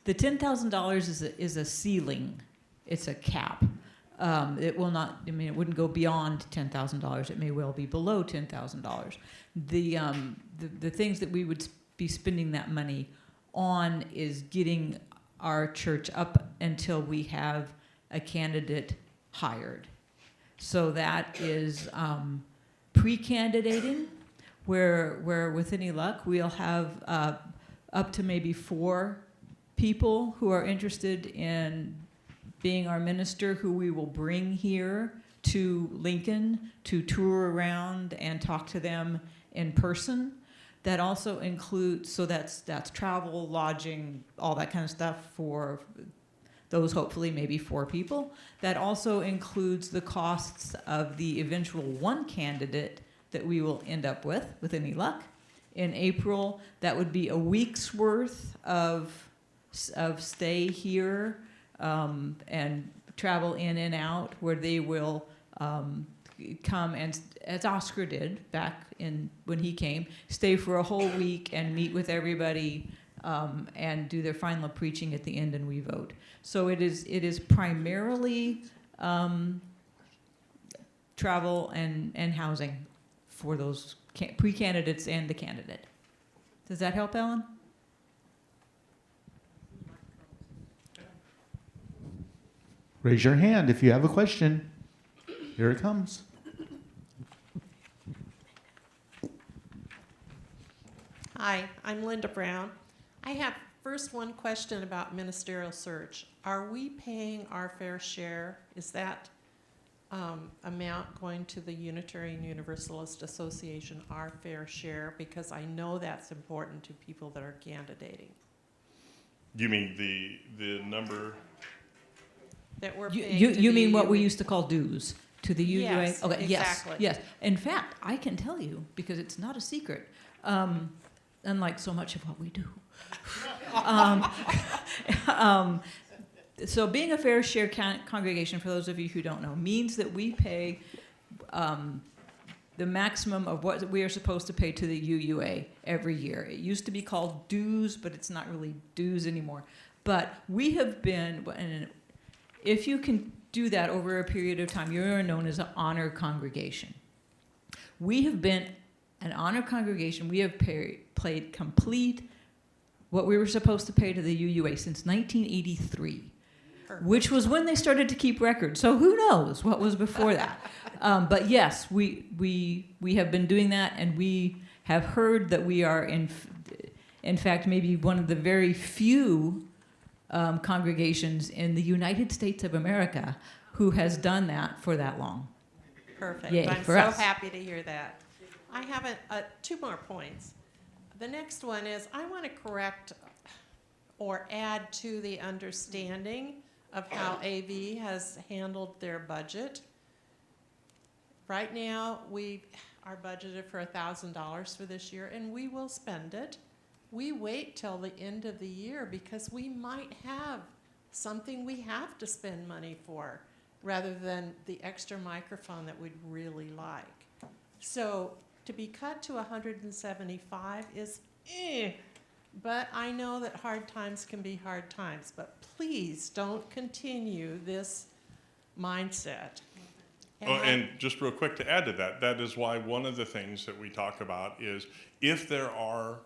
The $10,000 is a ceiling. It's a cap. It will not, I mean, it wouldn't go beyond $10,000. It may well be below $10,000. The things that we would be spending that money on is getting our church up until we have a candidate hired. So that is pre-candidating, where with any luck, we'll have up to maybe 4 people who are interested in being our minister, who we will bring here to Lincoln to tour around and talk to them in person. That also includes, so that's travel, lodging, all that kind of stuff for those hopefully maybe 4 people. That also includes the costs of the eventual one candidate that we will end up with any luck. In April, that would be a week's worth of stay here and travel in and out, where they will come and, as Oscar did back in when he came, stay for a whole week and meet with everybody and do their final preaching at the end, and we vote. So it is primarily travel and housing for those pre-candidates and the candidate. Does that help, Ellen? Raise your hand if you have a question. Here it comes. Hi, I'm Linda Brown. I have first one question about ministerial search. Are we paying our fair share? Is that amount going to the Unitarian Universalist Association our fair share? Because I know that's important to people that are candidating. You mean the number? That we're You, paying you, to you the mean what we UUA? used to call dues to the UUA? Yes, Okay, exactly. yes. In fact, I can tell you, because it's not a secret, unlike so much of what we do. So being a fair share congregation, for those of you who don't know, means that we pay the maximum of what we are supposed to pay to the UUA every year. It used to be called dues, but it's not really dues anymore. But we have been, and if you can do that over a period of time, you're known as an honor congregation. We have been an honor congregation. We have paid complete what we were supposed to pay to the UUA since 1983, which was when they started to keep records. So who knows what was before that? But yes, we have been doing that, and we have heard that we are in fact maybe one of the very few congregations in the United States of America who has done that for that long. Perfect. Yay, I'm for so us. happy to hear that. I have two more points. The next one is I want to correct or add to the understanding of how AV has handled their budget. Right now, we are budgeted for $1,000 for this year, and we will spend it. We wait till the end of the year because we might have something we have to spend money for rather than the extra microphone that we'd really like. So to be cut to 175 is but I know that hard times can be hard times, but please don't continue this mindset. And just real quick to add to that, that is why one of the things that we talk about is if there are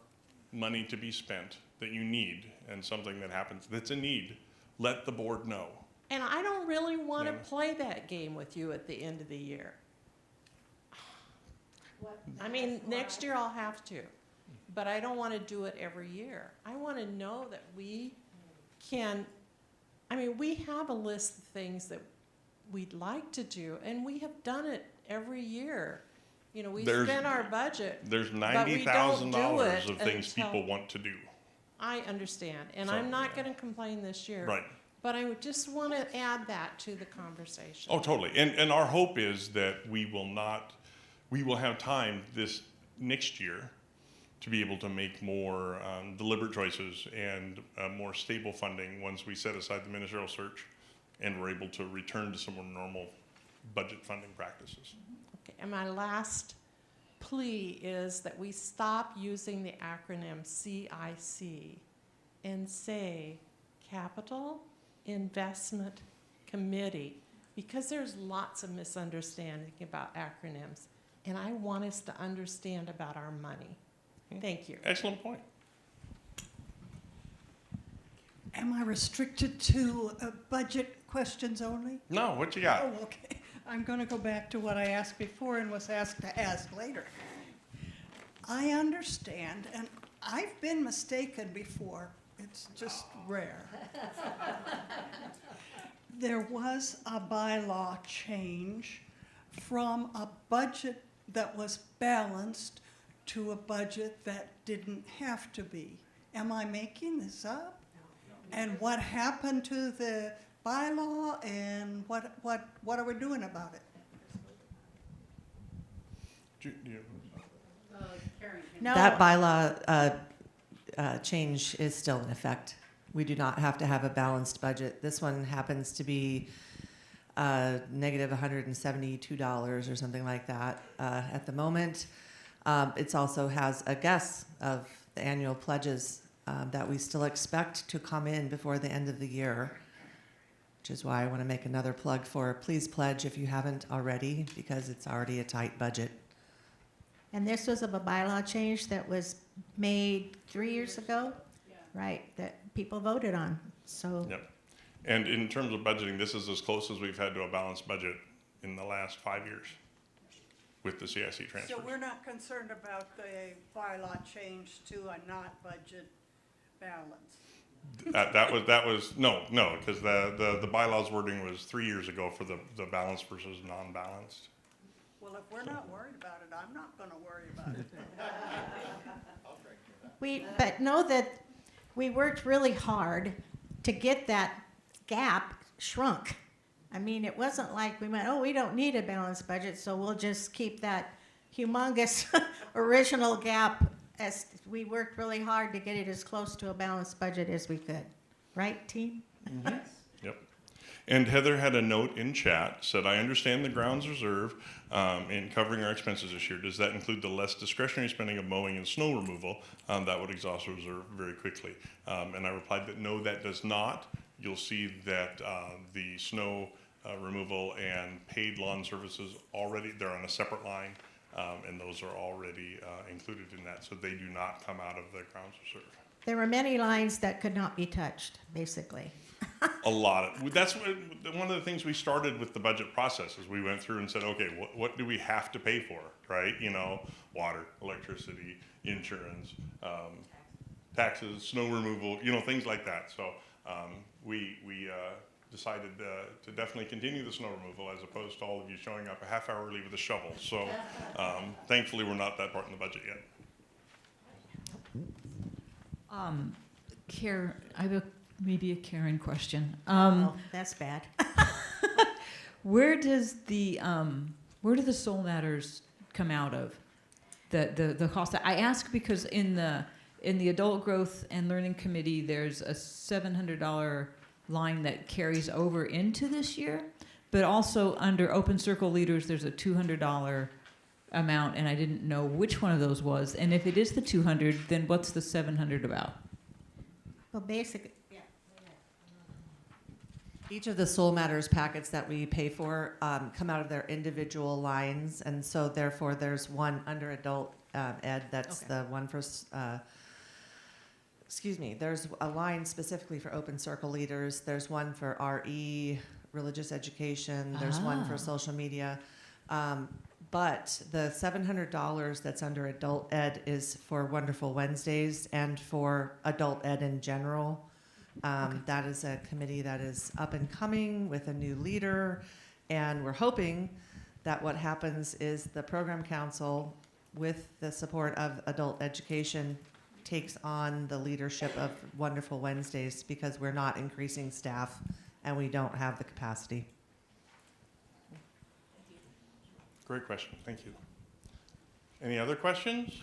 money to be spent that you need and something that happens that's a need, let the board know. And I don't really want to play that game with you at the end of the year. I mean, next year I'll have to, but I don't want to do it every year. I want to know that we can, I mean, we have a list of things that we'd like to do, and we have done it every year. You know, we spend our budget. There's but we don't $90,000 do it of things until- people want to do. I understand, and So, I'm not going to complain this year. Right. But I would just want to add that to the conversation. Oh, totally. And our hope is that we will have time this next year to be able to make more deliberate choices and more stable funding once we set aside the ministerial search and we're able to return to some more normal budget funding practices. Okay, and my last plea is that we stop using the acronym CIC and say Capital Investment Committee, because there's lots of misunderstanding about acronyms, and I want us to understand about our money. Thank you. Excellent point. Am I restricted to budget questions only? No, what you got? Oh, okay. I'm going to go back to what I asked before and was asked to ask later. I understand, and I've been mistaken before. It's just rare. There was a bylaw change from a budget that was balanced to a budget that didn't have to be. Am I making this up? And what happened to the bylaw, and what are we doing about it? No. That bylaw change is still in effect. We do not have to have a balanced budget. This one happens to be negative $172 or something like that at the moment. It also has a guess of the annual pledges that we still expect to come in before the end of the year, which is why I want to make another plug for please pledge if you haven't already, because it's already a tight budget. And this was of a bylaw change that was made 3 years ago, right, that people voted on, so. Yep. And in terms of budgeting, this is as close as we've had to a balanced budget in the last 5 years with the CIC transfers. So we're not concerned about the bylaw change to a not budget balance? That was no, because the bylaws wording was 3 years ago for the balanced versus non-balanced. Well, if we're not worried about it, I'm not gonna worry about it. But know that we worked really hard to get that gap shrunk. I mean, it wasn't like we went, oh, we don't need a balanced budget, so we'll just keep that humongous original gap. As we worked really hard to get it as close to a balanced budget as we could. Right, team? Yep. And Heather had a note in chat, said, I understand the grounds reserve in covering our expenses this year. Does that include the less discretionary spending of mowing and snow removal? That would exhaust the reserve very quickly. And I replied that no, that does not. You'll see that the snow removal and paid lawn services already, they're on a separate line, and those are already included in that. So they do not come out of the grounds reserve. There were many lines that could not be touched, basically. A lot of, that's one of the things we started with the budget process is we went through and said, okay, what do we have to pay for, right? You know, water, electricity, insurance, taxes, snow removal, you know, things like that. So we decided to definitely continue the snow removal as opposed to all of you showing up a half hour early with a shovel. So thankfully we're not that part in the budget yet. I have maybe a Karen question. Oh, that's bad. Where do the Soul Matters come out of? The cost. I ask because in the Adult Growth and Learning Committee, there's a $700 line that carries over into this year, but also under Open Circle Leaders, there's a $200 amount, and I didn't know which one of those was. And if it is the 200, then what's the 700 about? Well, basically, Each of the Soul Matters packets that we pay for come out of their individual lines, and so therefore there's one under adult ed that's the one for, there's a line specifically for Open Circle Leaders, there's one for RE, religious education, there's one for social media. But the $700 that's under adult ed is for Wonderful Wednesdays and for adult ed in general. That is a committee that is up and coming with a new leader, and we're hoping that what happens is the program council, with the support of adult education, takes on the leadership of Wonderful Wednesdays because we're not increasing staff and we don't have the capacity. Great question, thank you. Any other questions?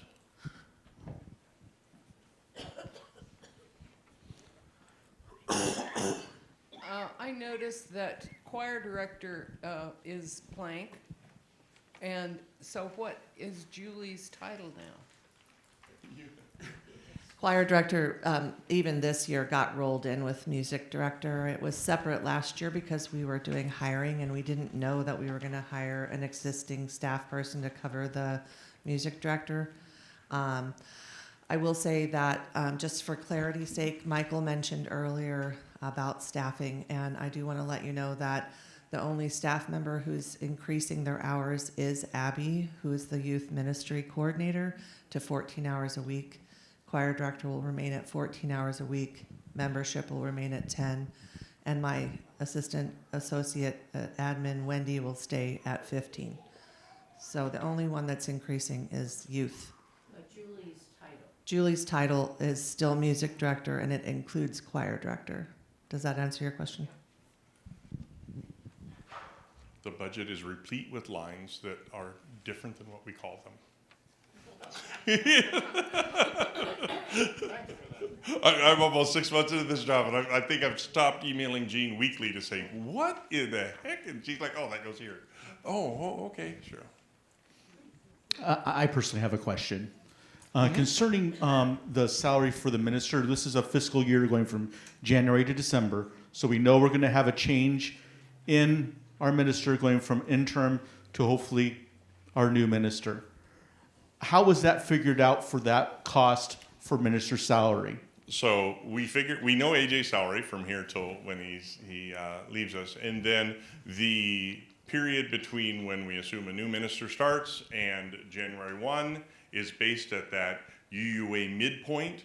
I noticed that choir director is blank, and so what is Julie's title now? Choir director, even this year, got rolled in with music director. It was separate last year because we were doing hiring and we didn't know that we were going to hire an existing staff person to cover the music director. I will say that just for clarity's sake, Michael mentioned earlier about staffing, and I do want to let you know that the only staff member who's increasing their hours is Abby, who is the youth ministry coordinator, to 14 hours a week. Choir director will remain at 14 hours a week. Membership will remain at 10. And my assistant associate admin, Wendy, will stay at 15. So the only one that's increasing is youth. But Julie's title. Julie's title is still music director, and it includes choir director. Does that answer your question? The budget is replete with lines that are different than what we call them. I'm almost 6 months into this job, and I think I've stopped emailing Jean weekly to say, what in the heck? And she's like, oh, that goes here. Oh, okay, sure. I personally have a question. Concerning the salary for the minister, this is a fiscal year going from January to December, so we know we're going to have a change in our minister going from interim to hopefully our new minister. How was that figured out for that cost for minister's salary? So we know AJ's salary from here till when he leaves us, and then the period between when we assume a new minister starts and January 1 is based at that UUA midpoint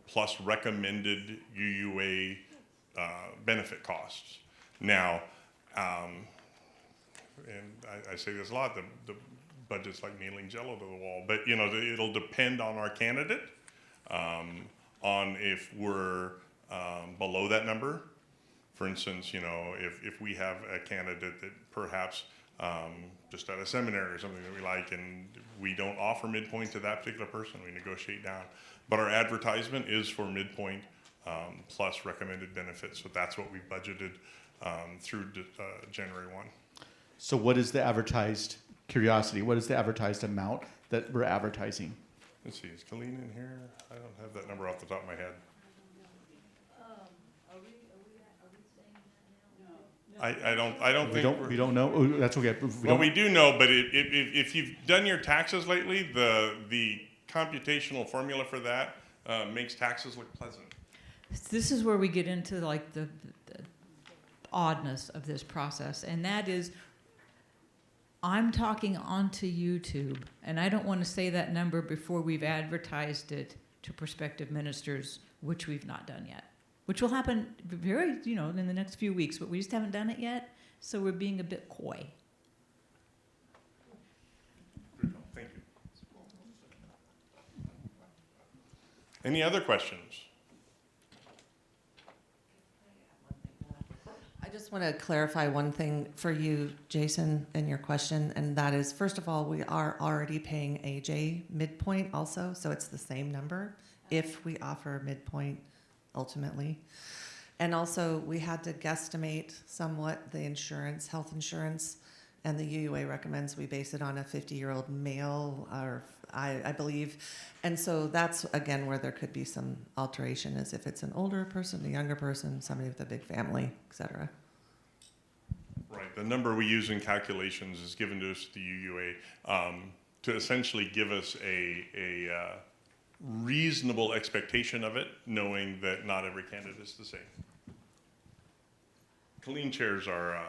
plus recommended UUA benefit costs. Now, and I say this a lot, the budget's like nailing Jello to the wall, but you know, it'll depend on our candidate, on if we're below that number. For instance, you know, if we have a candidate that perhaps just at a seminary or something that we like, and we don't offer midpoint to that particular person, we negotiate down. But our advertisement is for midpoint plus recommended benefits, so that's what we budgeted through January 1. So what is the advertised, curiosity, what is the advertised amount that we're advertising? Let's see, is Colleen in here? I don't have that number off the top of my head. I don't think we don't know. Oh, that's okay. We do know, but if you've done your taxes lately, the computational formula for that makes taxes look pleasant. This is where we get into like the oddness of this process, and that is, I'm talking onto YouTube, and I don't want to say that number before we've advertised it to prospective ministers, which we've not done yet. Which will happen very, in the next few weeks, but we just haven't done it yet, so we're being a bit coy. Thank you. Any other questions? I just want to clarify one thing for you, Jason, in your question, and that is, first of all, we are already paying AJ midpoint also, so it's the same number if we offer midpoint ultimately. And also, we had to guesstimate somewhat the insurance, health insurance, and the UUA recommends we base it on a 50-year-old male, or I believe. And so that's, again, where there could be some alteration, is if it's an older person, a younger person, somebody with a big family, et cetera. Right. The number we use in calculations is given to us, the UUA, to essentially give us a reasonable expectation of it, knowing that not every candidate is the same. Colleen chairs our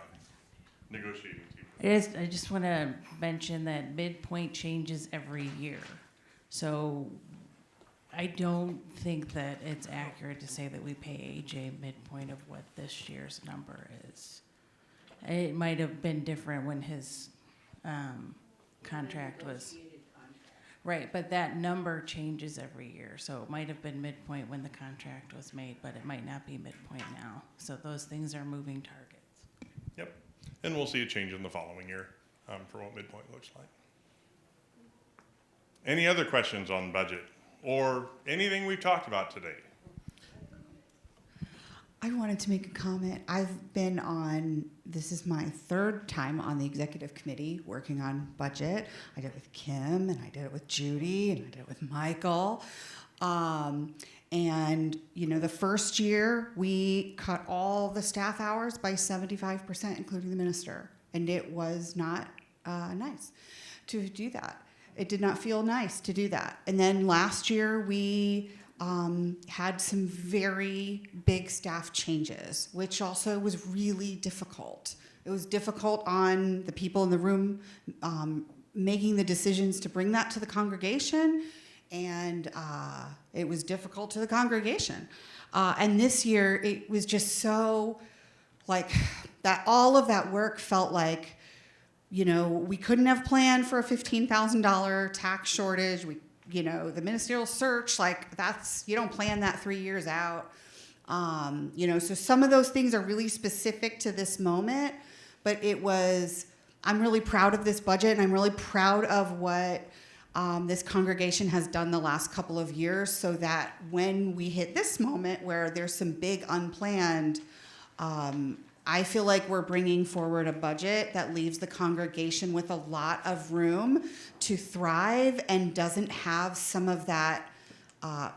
negotiating team. I just want to mention that midpoint changes every year. So I don't think that it's accurate to say that we pay AJ midpoint of what this year's number is. It might have been different when his contract was. Right, but that number changes every year. So it might have been midpoint when the contract was made, but it might not be midpoint now. So those things are moving targets. Yep. And we'll see a change in the following year for what midpoint looks like. Any other questions on budget or anything we've talked about today? I wanted to make a comment. I've been on, this is my third time on the executive committee working on budget. I did it with Kim, and I did it with Judy, and I did it with Michael. And, the first year we cut all the staff hours by 75%, including the minister. And it was not nice to do that. It did not feel nice to do that. And then last year we had some very big staff changes, which also was really difficult. It was difficult on the people in the room making the decisions to bring that to the congregation, and it was difficult to the congregation. And this year, it was just so like that. All of that work felt like, we couldn't have planned for a $15,000 tax shortage. The ministerial search, you don't plan that 3 years out. So some of those things are really specific to this moment, but I'm really proud of this budget, and I'm really proud of what this congregation has done the last couple of years so that when we hit this moment where there's some big unplanned, I feel like we're bringing forward a budget that leaves the congregation with a lot of room to thrive and doesn't have some of that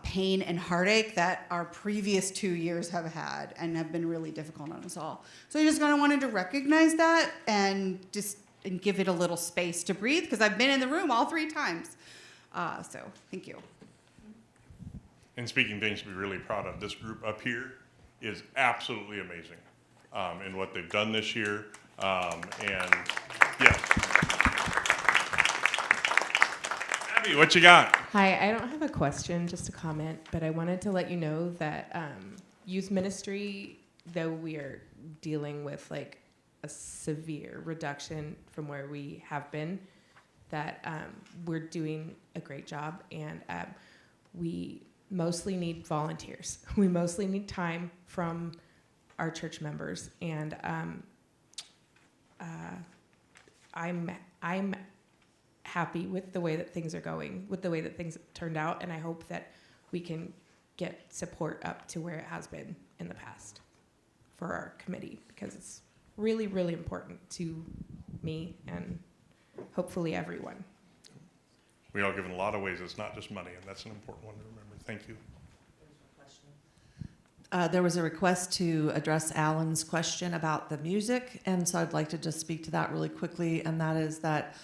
pain and heartache that our previous 2 years have had and have been really difficult on us all. So I just kind of wanted to recognize that and give it a little space to breathe, because I've been in the room all 3 times. So thank you. And speaking things to be really proud of, this group up here is absolutely amazing in what they've done this year. And yes. Abby, what you got? Hi, I don't have a question, just a comment, but I wanted to let you know that youth ministry, though we are dealing with like a severe reduction from where we have been, that we're doing a great job, and we mostly need volunteers. We mostly need time from our church members, and I'm happy with the way that things are going, with the way that things turned out, and I hope that we can get support up to where it has been in the past for our committee, because it's really, really important to me and hopefully everyone. We all give in a lot of ways. It's not just money, and that's an important one to remember. Thank you. There was a request to address Alan's question about the music, and so I'd like to just speak to that really quickly, and that is that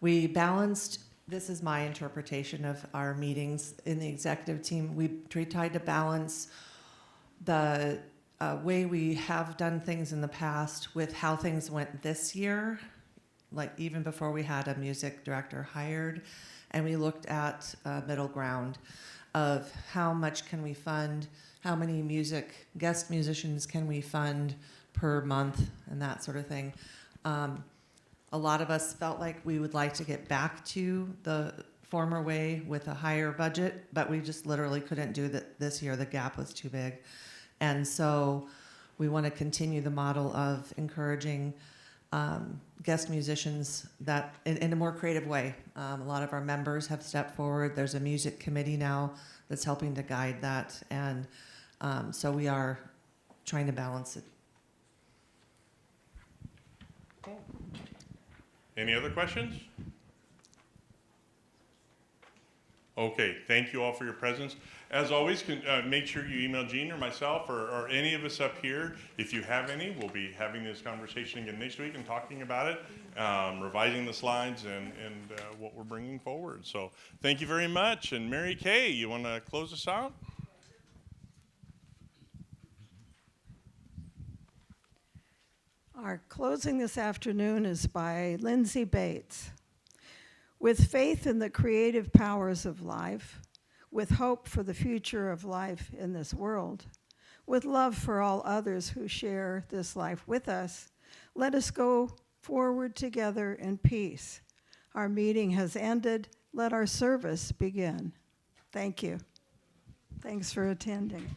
we balanced, this is my interpretation of our meetings in the executive team, we tried to balance the way we have done things in the past with how things went this year, like even before we had a music director hired, and we looked at middle ground of how much can we fund, how many guest musicians can we fund per month, and that sort of thing. A lot of us felt like we would like to get back to the former way with a higher budget, but we just literally couldn't do that this year. The gap was too big. And so we want to continue the model of encouraging guest musicians that in a more creative way. A lot of our members have stepped forward. There's a music committee now that's helping to guide that. And so we are trying to balance it. Cool. Any other questions? Okay, thank you all for your presence. As always, make sure you email Jean or myself or any of us up here. If you have any, we'll be having this conversation again next week and talking about it, revising the slides and what we're bringing forward. So thank you very much. And Mary Kay, you want to close us out? Our closing this afternoon is by Lindsay Bates. With faith in the creative powers of life, with hope for the future of life in this world, with love for all others who share this life with us, let us go forward together in peace. Our meeting has ended. Let our service begin. Thank you. Thanks for attending.